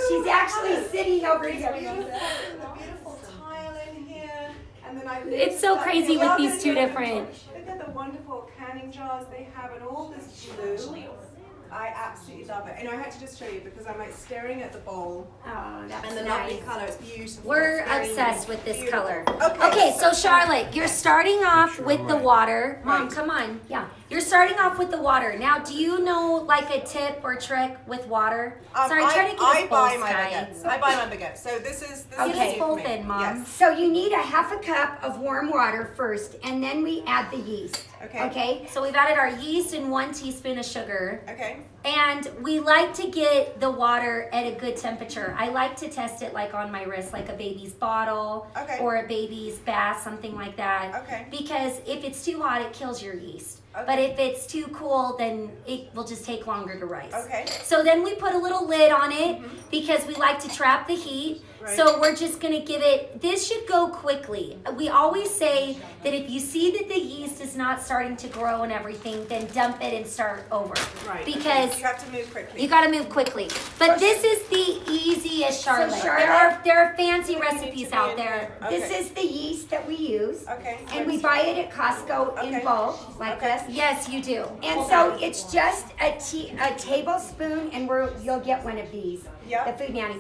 she's actually sitting over here. The beautiful tile in here, and then It's so crazy with these two different. Look at the wonderful canning jars they have, and all this blue. I absolutely love it, and I had to just show you because I'm like staring at the bowl Oh, that's and the nice. lovely color. It's beautiful. We're It's very obsessed with this beautiful. color. Okay. Okay, so Charlotte, you're starting off with the water. Mom, Right. come on. Yeah. You're starting off with the water. Now, do you know like a tip or trick with water? Sorry, try to get I us buy both, my Sky. baguettes. I buy my baguettes. So this is Get Okay. us easy both for me. in, Mom. Yes. So you need a half a cup of warm water first, and then we add the yeast. Okay. Okay? So we've added our yeast and 1 teaspoon of sugar. Okay. And we like to get the water at a good temperature. I like to test it like on my wrist, like a baby's bottle Okay. or a baby's bath, something like that. Okay. Because if it's too hot, it kills your yeast. Okay. But if it's too cool, then it will just take longer to rise. Okay. So then we put a little lid on it because we like to trap the heat. Right. So we're just gonna give it, this should go quickly. We always say that if you see that the yeast is not starting to grow and everything, then dump it and start over. Right. Because you have to move quickly. you gotta move quickly. But this is the easiest, Charlotte. Charlotte- There are fancy You need to recipes be out in there. here. Okay. This is the yeast that we use. Okay. And we buy it at Costco Okay. in bulk, like Okay. this. Yes, you do. And so it's just a tablespoon, and you'll get one of these. Yep. The Food Nanny.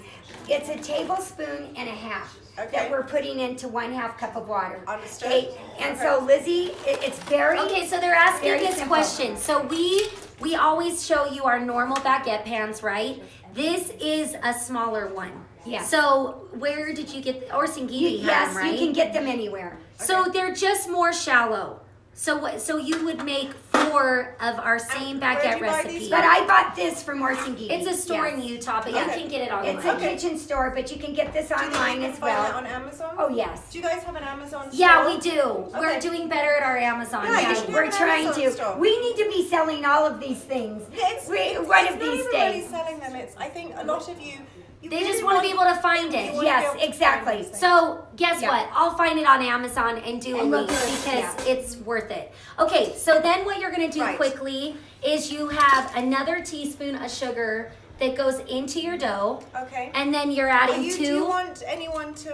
It's a tablespoon and a half Okay. that we're putting into 1/2 cup of water. Understood. Okay? And Okay. so Lizzie, it's very Okay, so they're asking Very this simple. question. So we always show you our normal baguette pans, right? This is a smaller one. Yeah. So where did you get Orsingidi had yes, them, right? you can get them anywhere. So they're just more shallow. So what? So you would make 4 of our same where'd baguette you buy these recipe. But I bought this from Orsingidi. It's a store Yes. in Utah, but you Okay. can get it online. It's a kitchen store, but you can get this Do you think online you as can find that well. on Amazon? Oh yes. Do you guys have an Amazon store? Yeah, we do. We're Okay. doing better at our Amazon. Yeah, you page. should have We're an trying Amazon to. store. We need to be selling all of these things. It's, One it's of not these even really days. selling them. It's. I think a lot of you. They just want to be able to find it. You wanna Yes, be able to exactly. find these things. So guess Yeah. what? I'll find it on Amazon and do a And we'll link do it, because yeah. it's worth it. Okay, so then what you're gonna do Right. quickly is you have another teaspoon of sugar that goes into your dough, Okay. and then you're Well, adding do you 2. want anyone to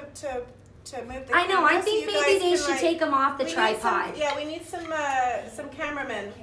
move the I know. camera I so think you maybe guys they can, should like- take them off the we need tripod. we need some cameramen.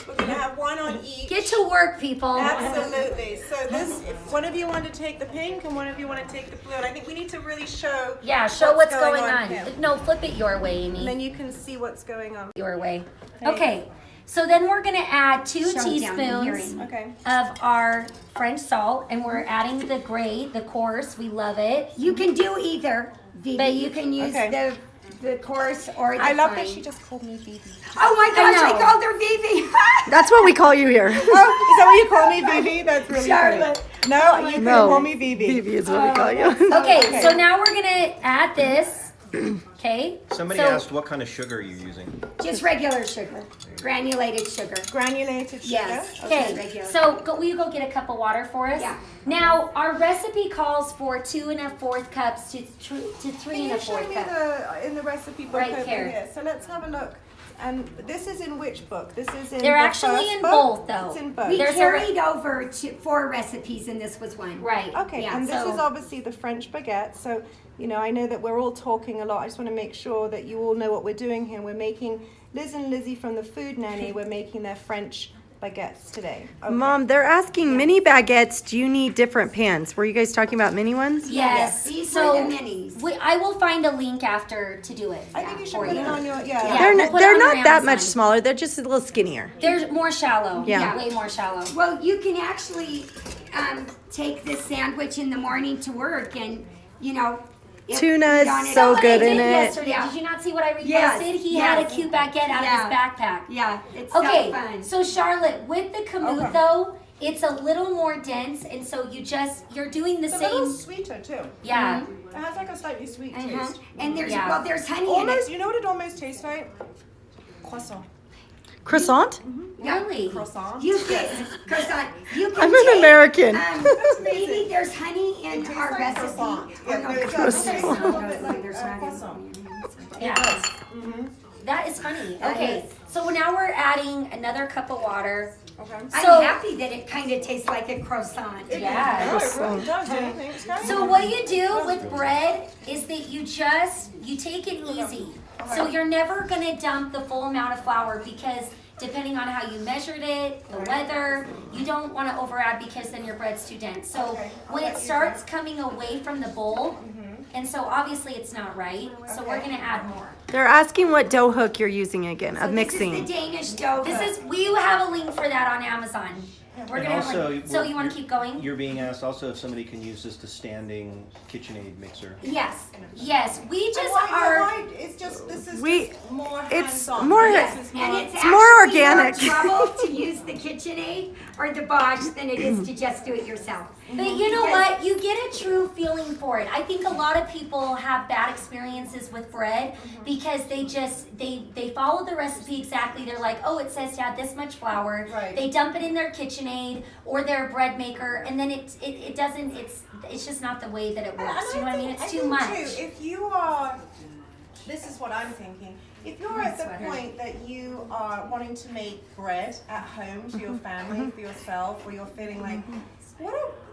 We're gonna have one on each. Get to work, people. Absolutely. So this, if one of you want to take the pink and one of you want to take the blue, and I think we need to really show. Yeah, show what's going on. here. No, flip it your way, And Amy. then you can see what's going on. Your way. Okay. So then we're gonna add 2 Show down in teaspoons hearing. Okay. of our French salt, and we're adding the gray, the coarse. We love it. You can do either, Vivi. But you can use Okay. the coarse or the I love fine. that she just called me Vivi. Oh my gosh, I know. called her Vivi. That's what we call you here. Oh, is that what you call me, Vivi? That's really Charlotte. funny. No, you can No. call me Vivi. Vivi is what we call you. Okay, Okay. so now we're gonna add this. Okay. Somebody So- asked what kind of sugar you're using. Just regular sugar, granulated sugar. Granulated sugar. Yes. Okay, regular. so will you go get a cup of water for us? Yeah. Now, our recipe calls for 2 1/4 cups to 3 Can you show 1/4 me cups. in the recipe book Right over here. here? So let's have a look. And this is in which book? This is in They're the actually first in book? both, though. It's in both. We There's a carried over 4 recipes, and this was one. Right. Okay, Yeah, and this so- is obviously the French baguette. So, you know, I know that we're all talking a lot. I just want to make sure that you all know what we're doing here. We're making, Liz and Lizzie from the Food Nanny, we're making their French baguettes today. Okay. Mom, they're asking mini baguettes. Do you need different pans? Were you guys talking about mini ones? Yes. These So were the minis. I will find a link after to do it. I think you should for put it on your, Yeah. They're, we'll put it they're on not your that much Amazon. smaller. They're just a little skinnier. They're more shallow. Yeah. Way more shallow. Well, you can actually take this sandwich in the morning to work, and you know. Tuna put is on it. so What good I did in it. yesterday. Yeah. Did you not see what I reposted? Yes, He had a yes. cute baguette out Yeah. of his backpack. Yeah, it's Okay, so fun. so Charlotte, with the Kamut Okay. though, it's a little more dense, and so you're doing the It's a little same. sweeter too. Yeah. It has like a slightly sweet Uh-huh. taste. And there's Yeah. there's honey Almost, in it. you know what it almost tastes like? Croissant. Croissant? Really? Croissant. You can, croissant. You can I'm an take, American. Maybe there's honey in It tastes our like recipe. croissant. Oh, Yeah, no, no, it does. croissant. It tastes a little bit No, like there's a honey. croissant. Yeah. That is funny. Okay, so now we're adding another cup of water. Okay. I'm So- happy that it kind of tastes like a croissant. Yeah. Oh, it really does, don't you think? It's kind of- So what you do with bread is that you take it easy. So you're never gonna dump the full amount of flour because depending on how you measured it, the weather, you don't want to over add because then your bread's too dense. So Okay, I'll when let it you starts coming away from the bowl, and so obviously it's not right, so we're Okay. gonna add more. They're asking what dough hook you're using again, So of this is mixing. the Danish dough. We have a link for that on Amazon. We're And gonna have also, like, so you want to keep going? You're being asked also if somebody can use this to standing KitchenAid mixer. Yes. Yes, we And just why- are. why- It's just, this is We- just more it's hands-on. more- This is And more- it's more actually organic. more trouble to use the KitchenAid or the Bosch than it is to just do it yourself. But you know Because- what? You get a true feeling for it. I think a lot of people have bad experiences with bread because they follow the recipe exactly. They're like, oh, it says to add this much flour. Right. They dump it in their KitchenAid or their bread maker, and then it doesn't. It's just not the way that it works. You know what I mean? It's too think, much. Too, if you are, this is what I'm thinking. If you're at the Sweater. point that you are wanting to make bread at home for your family, for yourself, or you're feeling like,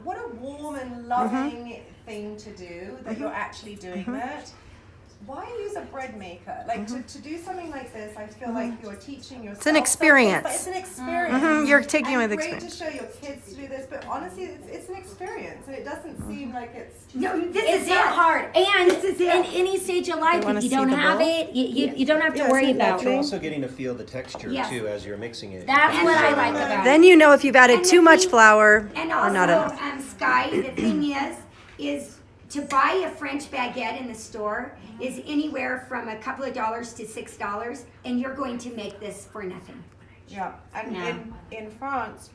what a warm and loving thing to do that you're actually doing that. Why use a bread maker? Like to do something like this, I feel like you're teaching yourself. an experience. But it's an experience. You're taking and with great experience. to show your kids to do this, but honestly, it's an experience, and it doesn't seem like it's. No, this It's is not it. hard. And This is it. in any stage of life, wanna if you see don't the have bowl? it, you don't have to Yeah, worry isn't that about You're it. also getting to feel the texture Yes. too as you're mixing it. That's what I like about it. Then you know if you've added And too the much thing- flour And or not also, enough. Sky, the thing is to buy a French baguette in the store is anywhere from a couple of dollars to $6, and you're going to make this for nothing. Yeah, and Yeah. in France,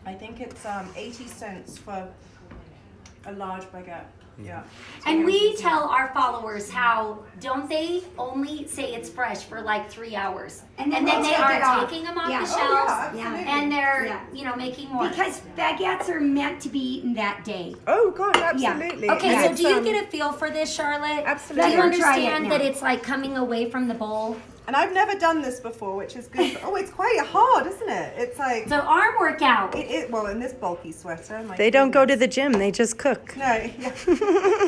I think it's 80 cents for a large baguette. Yeah. And we tell our followers how don't they only say it's fresh for like 3 hours, And then then they take are it off. taking them off Yeah. the Oh, shelves, absolutely. and they're Yeah. making more. Because baguettes are meant to be eaten that day. Oh God, absolutely. Okay, And so it's, do you get a feel for this, Charlotte? Absolutely. Do you Let her try it understand now. that it's like coming away from the bowl? And I've never done this before, which is good. Oh, it's quite hard, isn't it? It's like It's an arm workout. well, in this bulky sweater. My They don't go to goodness. the gym, they just cook. No. Yeah.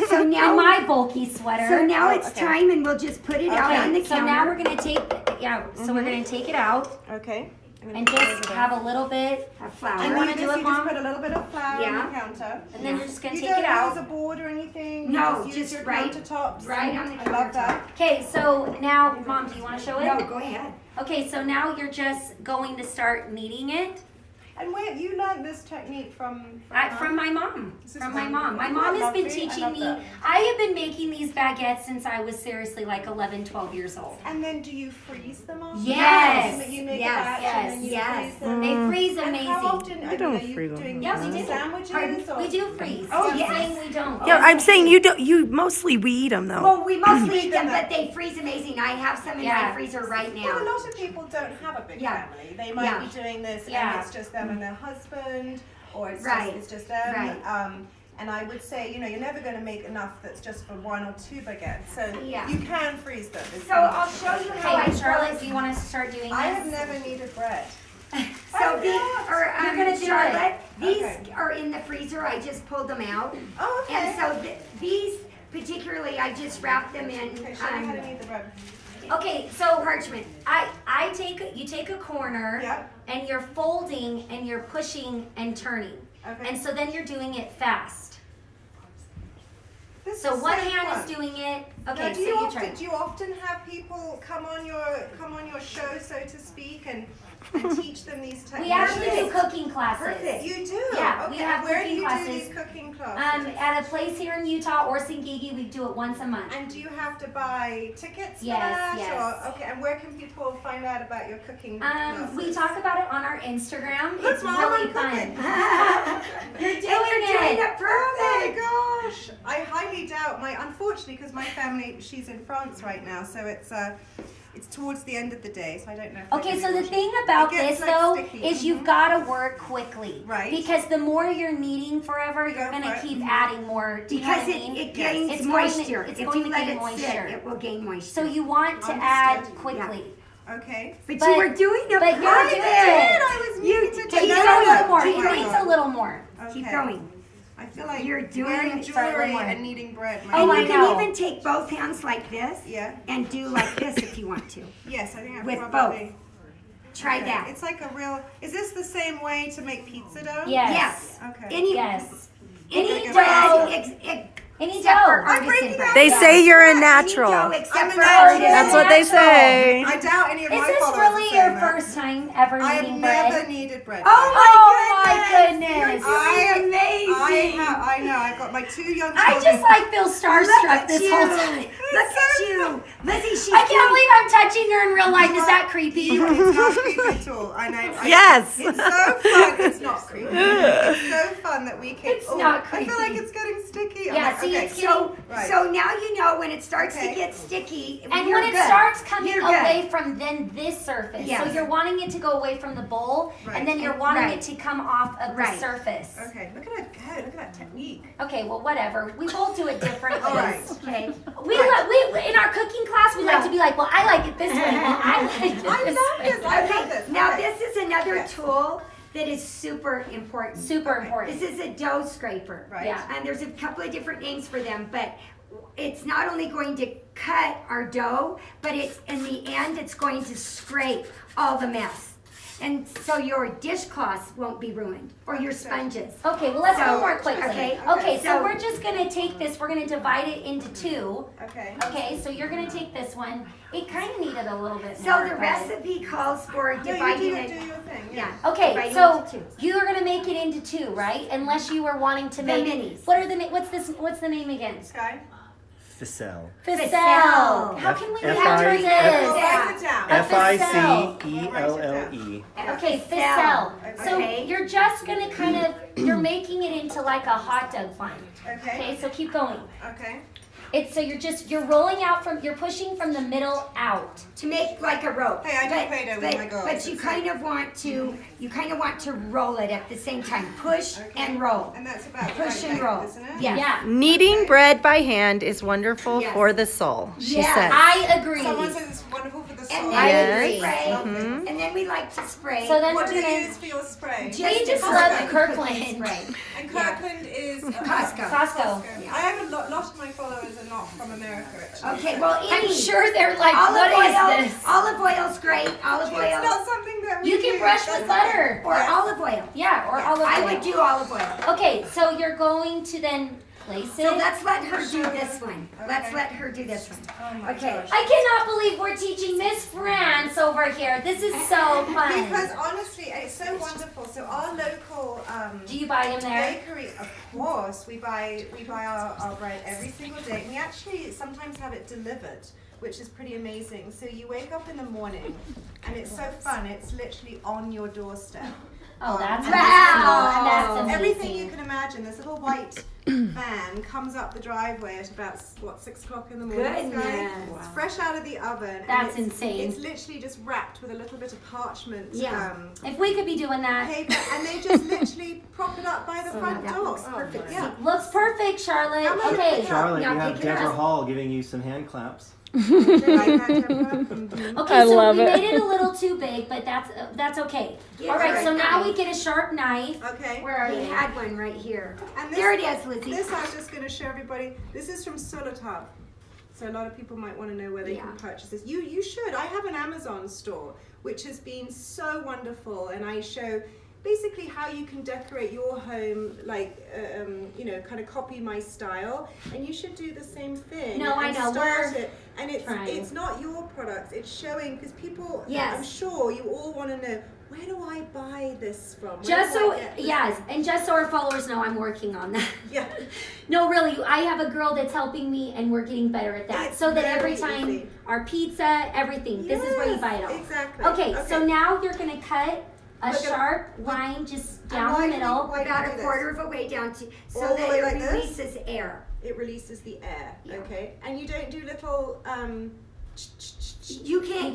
So In now, my bulky sweater. so now Oh, it's okay. time, and we'll just put it out on the Okay, so counter. now we're gonna take we're gonna take it out Okay. I'm gonna and put it just over have there. a little bit, Of flour. You wanna this, do it, you Mom? just put a little bit of flour on Yeah. the counter. and then you're just gonna You take don't it out. use a board or anything. No, you just use your right- countertops. right on the I love that. Okay, so now, Mom, do you want to show it? No, go ahead. Okay, so now you're just going to start kneading it. And where you learned this technique from my mom. From my mom. My Oh, mom has been lovely. I teaching love me. that. I have been making these baguettes since I was seriously like 11, 12 years old. And then do you freeze them all? Yes. You make Yes. a batch and then you Yes. freeze them. They freeze And amazing. how often are don't you freeze them. doing Yeah, we do. sandwiches? Pardon? Or? We do freeze. Oh, I'm yes. saying we don't. Yeah, I'm saying you don't. You mostly we eat them though. Well, we mostly eat them, but they freeze amazing. I have some in Yeah. my freezer right Well, a now. lot of people don't have a big Yeah. family. They might Yeah. be doing this Yeah. and it's just them and their husband, or it's Right. just them. Right. And I would say, you're never going to make enough that's just for 1 or 2 baguettes. So Yeah. you can freeze them. So I'll show you how I Okay, Charlotte, froze. do you want us to start doing I have this? never kneaded bread. So these are You're gonna do Charlotte. These Okay. are in the freezer. I just pulled them out, Oh, okay. and so these particularly, I just wrapped them in Okay, show me how to knead the bread. Okay, so parchment. you take a corner Yep. and you're folding and you're pushing and turning. Okay. And so then you're doing it fast. This So is one so hand fun. is doing it. Now, Okay, do so you you often, try. do you often have people come on your show, so to speak, and teach them these techniques? We actually do cooking classes. Perfect. You do? Yeah, Okay. we have Where do cooking you classes. do these cooking classes? At a place here in Utah or Singigi, we do it once a month. And do you have to buy tickets for Yes, that? yes. Or, okay, and where can people find out about your cooking classes? We talk about it on our Instagram. That's It's why I'm really cooking. fun. You're doing it. it Oh my perfect. gosh! I highly doubt unfortunately, because my family, she's in France right now, so it's towards the end of the day, so I don't know. If Okay, I'm so gonna the watch thing it. about It gets, this like, though sticky. is you've got to work quickly, Right. Because the more you're kneading forever, you're Go gonna for it. keep adding more. Do you know what Because I mean? it gains It's going to- moisture. it's If going you to let gain it moisture. sit, it will gain moisture. So you want to Understood. add quickly. Okay. but but- you were doing it but you're perfect. doing it. I was You meaning to keep do Keep that. going a little more. Keep It going. needs a little more. Keep Okay. going. I feel like You're doing wearing it. Sorry, jewelry one more. and kneading bread. Oh, And I you know. can even take both hands like this Yeah. and do like this if you want to. Yes, I think I With probably. Try Okay. that. It's like a real. Is this the same way to make pizza dough? Yes. Yes. Okay. Any Yes. any Okay. bread Any except for dough. I'm artisan breaking bread. out They that. say you're a Any dough natural. except I'm a for natural. artisan. That's what they say. I doubt any of Is my this followers really are your saying that. first time ever I have kneading never bread? kneaded bread. Oh my goodness. goodness! I- You're amazing. I know. I've got my 2 young children. I just like feel Look starstruck at this you. whole time. Look at you, Lizzie. She's I can't believe I'm touching her in real life. Is that creepy? It's not creepy at all. I know. Yes. It's so fun. It's not creepy. It's so fun that we can. It's not I feel like creepy. it's getting sticky. I'm Yeah, like, see, okay. it's getting- Right. So now you know when it starts Okay. to get sticky. And you're when it good. starts coming You're away good. from then this surface, Yes. so you're wanting it to go away from the bowl, Right. and then you're And- wanting right. it to come off of the Right. surface. Okay. Look at it go. Look at that technique. Okay, well, whatever. We both do it differently. All right. Okay. We in our cooking class, we like to be like, well, I like it this way. Well, I like it I this love way. this. I love this. Now Okay. this is another Yeah. tool that is super important. Super Okay. important. This is a dough scraper. Right. Yeah. And there's a couple of different names for them, but it's not only going to cut our dough, but it's in the end it's going to scrape all the mess. And so your dishcloths won't be ruined or your sponges. Okay, well, let's go So, more quickly. okay, Okay, so so- we're just gonna take this. We're gonna divide it into 2. Okay. Okay, so you're gonna take this one. It kind of needed a little bit So more. the but- rece calls for No, you dividing do it. your thing. Yeah. Okay, dividing so into two. you are gonna make it into 2, right? Unless you were wanting to The make minis. What are the what's the name again? Sky. Ficelle. Ficelle. How can we remember F-I- this? Write it down. F-I-C-E-L-L-E. Okay, Ficelle. So Okay. you're just gonna kind of you're making it into like a hot dog bun. Okay. Okay, so keep going. Okay. It's so you're rolling out you're pushing from the middle out. To make like a rope. Hey, I do Play-Doh with my girls. But you kind of want to roll it at the same time. Push and roll. And that's about Push right and length, roll. isn't it? Yeah. Yeah. Kneading bread by hand is wonderful Yes. for the soul, she Yes. says. I agree. Someone says it's wonderful for the soul. And I then agree. we spray. Mhm. And then we like to spray. So then What we're do you gonna use for your spray? We just a love cooking Kirkland. spray. And Yeah. Kirkland is Costco. Costco. Yeah. I have a lot of my followers are not from America, actually. Okay, well, I'm any sure they're like, olive what oil. is this? Olive oil's great. Olive It's oil. not something that we You can brush with butter. Or olive oil. Yeah, or olive oil. I would do olive oil. Okay, so you're going to then place it. So let's let her do this one. Let's let her do this one. Oh my Okay. gosh. I cannot believe we're teaching Miss France over here. This is so fun. Because honestly, it's so wonderful. So our local Do you buy them there? bakery, of course, we buy our bread every single day. We actually sometimes have it delivered, which is pretty amazing. So you wake up in the morning, and it's so fun. It's literally on your doorstep. Oh, that's Wow. That's amazing. Everything you can imagine. This little white van comes up the driveway at about 6 o'clock in the morning. Goodness. Guys. It's fresh out of the oven. and That's it's- insane. It's literally just wrapped with a little bit of parchment. Yeah. If we could be doing that. Paper, and they just literally prop it up by the front that door. looks perfect. Yeah. Looks perfect, Charlotte. How much Okay. is it? Charlotte, Now you have pick it up. Deborah Hall giving you some hand claps. They like that, Deborah? Mhm. Okay, I so love we it. made it a little too big, but that's okay. Yeah, All right, so right. now we get a sharp knife. Okay. Where are We you? had one right here. And There it is, Lizzie. This I was just going to show everybody. This is from Solotab. So a lot of people might want to know where they can purchase this. You should. I have an Amazon store, which has been so wonderful, and I show basically how you can decorate your home, like kind of copy my style, and you should do the same thing. No, I and know. Start We're it. And trying. it's not your product. It's showing because people. Yes. I'm sure you all want to know, where do I buy this from? Where Just do so, I get this yes, from? and just so our followers know, I'm working on that. Yeah. No, really, I have a girl that's helping me, and we're getting better at that. It's So that every very time easy. our pizza, everything, this is where you Yes, buy it all. Exactly. Okay, so now you're gonna cut a Look at- sharp line just And down why the do we- middle. why do we About do a this? quarter of a way down to, so All the that way it like this? releases air. It releases the air. Yeah. Okay. And you don't do little You can,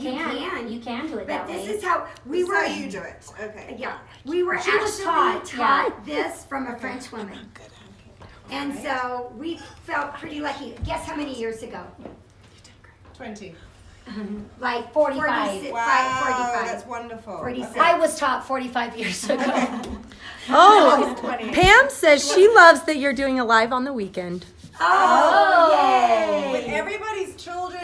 You can do it But that this way. is how we this is were. how you do it. Okay. Yeah, we were She was actually taught, this from a French woman. And so we felt pretty lucky. Guess how many years ago? 20. Like 45. 46, Wow, 45. that's wonderful. 46. I was taught 45 years ago. Oh, Pam says she loves that you're doing a live on the weekend. Oh, With yay! everybody's children,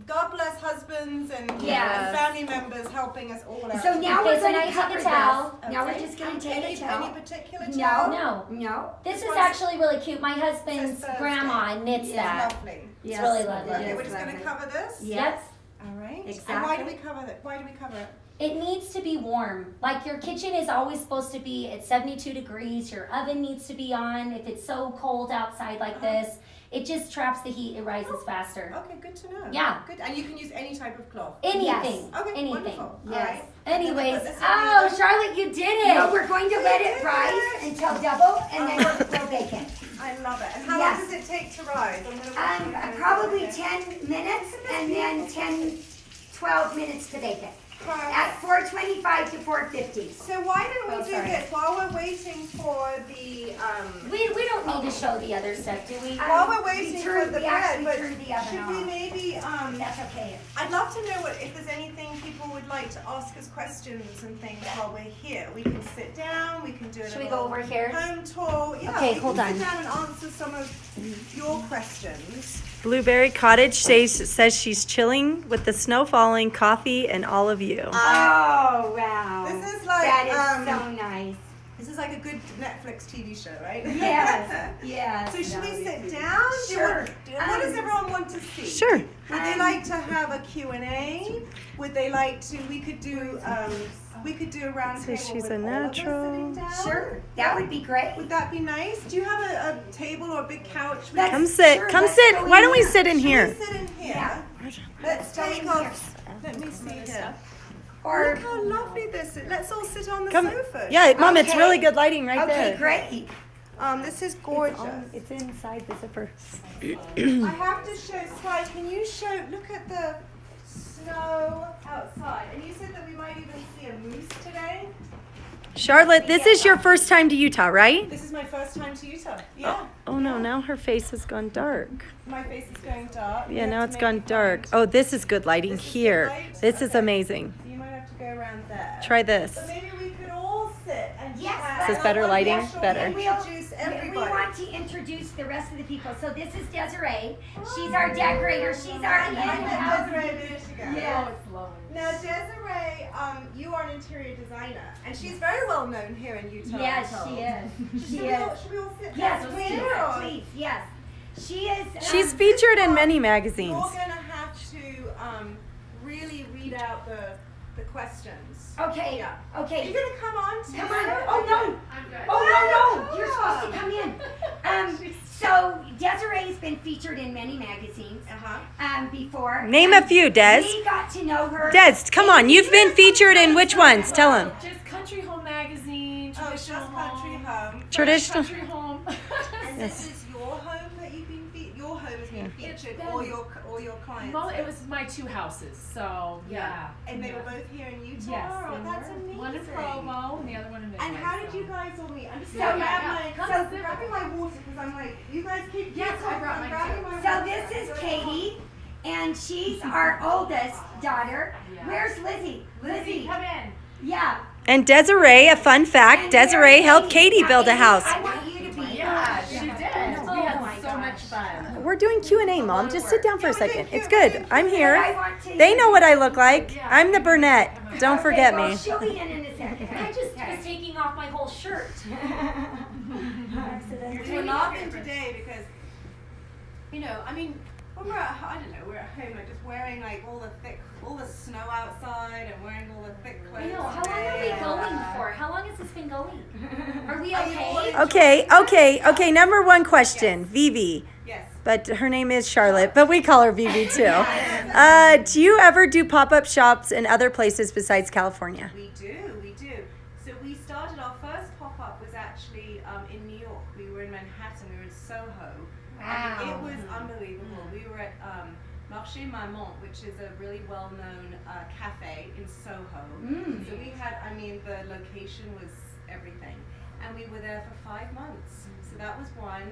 God bless husbands and Yes. family members helping us all out. So now Okay, we're so going now to you take a cover towel. this. Now we're Okay. just going to take any a towel. particular No, towel? no. This is one's- actually really cute. My husband's Says Thursday. grandma knits Yeah. that. Lovely. It's really lovely. Okay, is we're just going to lovely. cover this. Yes. All right. And Exactly. why do we cover that? Why do we cover it? It needs to be warm. Like your kitchen is always supposed to be at 72 degrees. Your oven needs to be on. If it's so cold outside like this, it just traps the heat. It rises faster. Okay, good to know. Yeah. Good. And you can use any type of cloth. Anything. Okay, Anything. wonderful. Yes. All right. Anyways, Put this in oh, the- Charlotte, you did it. No, we're going to let it rise until double, and then we'll bake it. I love it. And how Yes. long does it take to rise? I'm gonna watch you guys. Probably 10 minutes, and then 12 minutes to bake it. At 425 to 450. So why don't we do sorry. this while we're waiting for the We don't need to show the other stuff, do we? while we're waiting for the we bread? actually But turned the oven should we off. maybe That's okay. I'd love to know if there's anything people would like to ask us questions and things while we're here. We can sit down. We can do a Should we little go over here? home tour. Yeah, Okay, we hold can on. sit down and answer some of your questions. Blueberry Cottage says she's chilling with the snow falling, coffee, and all of you. Oh, wow. This is like That is so nice. this is like a good Netflix TV show, right? Yes, yes. So should we sit down? Sure. What does everyone want to see? Sure. Would they like to have a Q&A? Would they like to? We could do a round So table she's with a all of us natural. sitting down. Sure, that would be great. Would that be nice? Do you have a table or a big couch? We Let's- can- Come sit. Sure, Come let's sit. go in Why don't we here. sit in Should we here? sit in here? Yeah. Let's go in take here. off. Let me see here. Or, Look how lovely this is. Let's all sit on the Come. sofa. Yeah, Mom, it's Okay. really good lighting right okay, there. great. This is gorgeous. It's inside the zipper. I have to show, Sly, can you show, look at the snow outside. And you said that we might even see a moose today. Charlotte, this is your first time to Utah, right? This is my first time to Utah. Yeah. Oh no, now her face has gone dark. My face is going dark. Yeah, now it's gone dark. Oh, this is good lighting This is good here. light? This is Okay. amazing. So you might have to go around there. Try this. But maybe we could all sit and Yes. Is this better lighting? Yes, Better. we'll introduce We everybody. want to introduce the rest of the people. So this is Desiree. She's our decorator. She's our in-house. Desiree, there she goes. Yeah. Now, Desiree, you are an interior designer, and she's very well known here in Utah. Yes, I'm told. she is. She Should is. we all sit Yes, down? please, Or- please, yes. She is. She's featured in many You're magazines. gonna have to really read out the questions. Okay. Yeah. Are Okay. you gonna come on too? Come on. Oh no. Oh no. You're supposed to come in. So Desiree's been featured in many magazines. Before. Name a few, Des. We got to know her. Des, come on. You've been featured in which ones? Tell him. Just Country Home Magazine, Oh, just Traditional Country Home. Home. Traditional. Country Home. And this is your home that you've been your home has been featured, been- or your clients. Well, it was my 2 houses, so yeah. And they were both here in Utah. Yes, Oh, they that's were. amazing. One in Provo and the other one in Midway. And how did so. you guys all meet? I'm just So, grabbing yeah. my water because I'm like, you guys keep Yes, I brought I'm mine grabbing too. my So water. this is Katie, and she's our oldest daughter. Yeah. Where's Lizzie? Lizzie. Come in. Yeah. And Desiree, a fun fact, Desiree helped Katie build a house. I want you to be. Yeah, she did. Oh We had my so gosh. much fun. We're doing Q&A, Mom. Just sit down for a Yeah, we're doing second. It's Q&A. good. I'm here. I want to- They know what I look like. I'm the brunette. Don't Okay, forget well, me. She'll be in a second. I just was taking off my whole shirt. We're laughing today because, I mean, when we're at, I don't know, we're at home, like just wearing like all the snow outside and wearing all the thick I clothes. know. How long are we going for? How long has this been going? Are we okay? Okay. Number one question. Vivi. Yes. But her name is Charlotte, but we call her Vivi too. Do you ever do pop-up shops in other places besides California? We do. So we started, our first pop-up was actually in New York. We were in Manhattan, we were in Soho. Wow. And it was unbelievable. We were at Marché Marmont, which is a really well-known cafe in Soho. So we had, the location was everything. And we were there for 5 months. So that was one.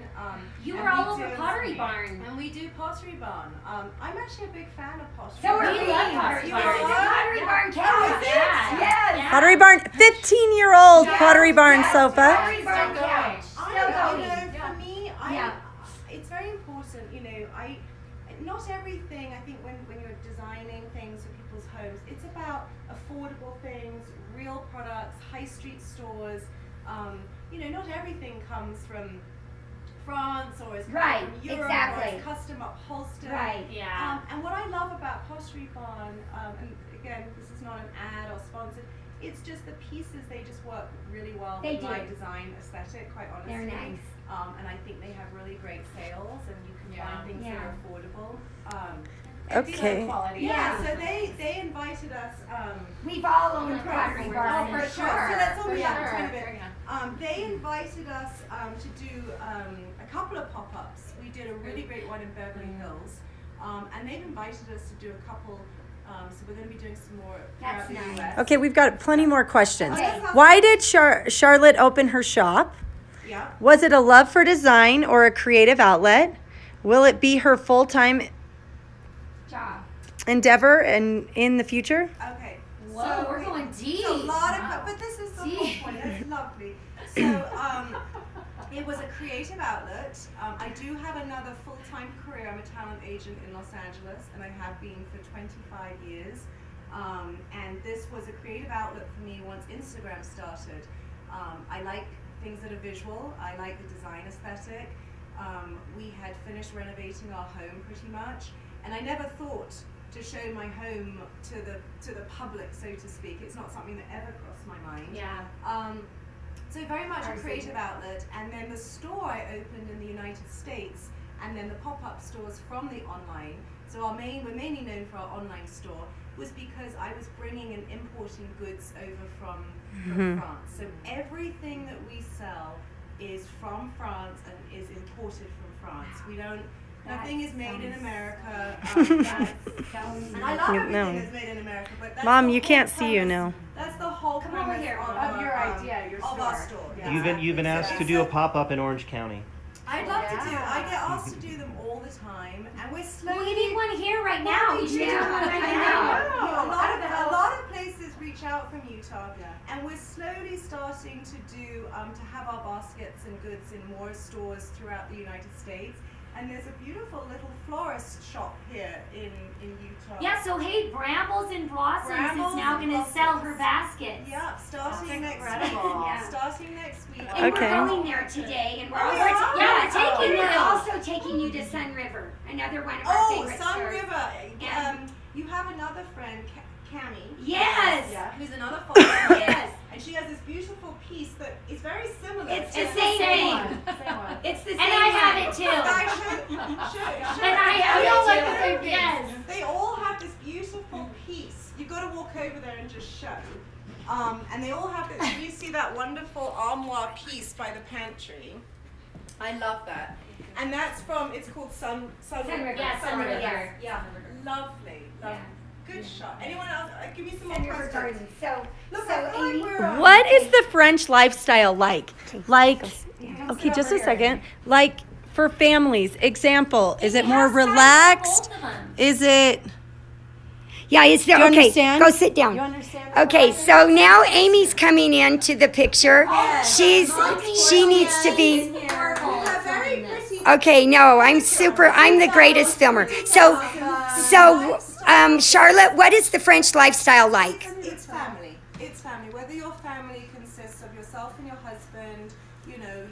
You and were we all over do- Pottery Barn. And we do Pottery Barn. I'm actually a big fan of Pottery So Barn. are We we. love Pottery You Barn. are the Pottery Barn Oh, couch. is it? Yes. Pottery Barn, 15-year-old Pottery Barn Yes, sofa. Pottery Barn Still couch. going. Still going. For me, Yeah. it's very important, not everything, I think when you're designing things for people's homes, it's about affordable things, real products, high street stores. Not everything comes from France or is Right, from Europe or exactly. it's custom upholstered. Right. Yeah. And what I love about Pottery Barn, and again, this is not an ad or sponsored, it's just the pieces, they just work really well They with my do. design aesthetic, quite honestly. They're nice. And I think they have really great sales, and you can Yeah. find things that Yeah. are affordable. Okay. Quality. Yeah, so they invited us. We've all owned Pottery Barn. for So let's all For be sure. up to it. They invited us to do a couple of pop-ups. We did a really great one in Beverly Hills, and they've invited us to do a couple. So we're going to be doing some more That's throughout the nice. US. Okay, we've got plenty more questions. Okay. Why did Charlotte open her shop? Yeah. Was it a love for design or a creative outlet? Will it be her full-time Job. endeavor and in the future? Okay. Whoa, we're going deep. So a lot of, but this is the whole Deep. point. It's lovely. So it was a creative outlet. I do have another full-time career. I'm a talent agent in Los Angeles, and I have been for 25 years. And this was a creative outlet for me once Instagram started. I like things that are visual. I like the design aesthetic. We had finished renovating our home pretty much, and I never thought to show my home to the public, so to speak. It's not something that ever crossed my mind. Yeah. So very much a creative outlet, and then the store I opened in the United States, and then the pop-up stores from the online. So we're mainly known for our online store, was because I was bringing and importing goods over from France. So everything that we sell is from France and is imported from France. We don't. Nothing is made in America. And I love everything No. that's made in America, but that's Mom, the you whole can't see you premise- now. That's the whole Come over premise here. of Your our, idea, your of our store. store. Yeah. You've been asked to do a pop-up in Orange County. I'd love to do. Yeah. I get asked to do them all the time, and we're slowly. Well, we need one here right now. We should do one right now. A lot of places reach reach out from Utah, and we're slowly starting to do to have our baskets and goods in more stores throughout the United States. And there's a beautiful little florist shop here in Utah. Yeah, so hey, Brambles and Blossoms Brambles is now and going to sell her Blossoms. baskets. Yeah, starting next week. Yeah. Starting next week. And Okay. we're going there today, and we're Oh, also, we are? Yeah, we're taking we're you. also taking you to Sun River, another one of our Oh, favorite Sun stores. River. And- You have another friend, Cami. Yes. Yeah, who's another follower. Yes. And she has this beautiful piece that is very similar. It's to the same thing. Same one. It's the same And I have one. it too. Guys, show. And I have We all it like too. the same thing. Yes. They all have this beautiful piece. You've got to walk over there and just show. And they all have this. You see that wonderful armoire piece by the pantry. I love that. And that's from. It's called Sun River. Yeah, Sun River. Yeah. Lovely. Lovely. Good shot. Anyone else? Give me some more Sun River questions. Garden. So, Look, so I feel Amy, like we're. What is the French lifestyle like? Like, okay, just a second. Like for families, example, is it more relaxed? Both of them. Is it? yeah, it's there. Do you Okay, understand? go sit down. You understand? Okay, so now Amy's coming into the picture. She needs to be. They're very pretty. Okay, no, I'm the greatest filmer. So, Charlotte, what is the French lifestyle like?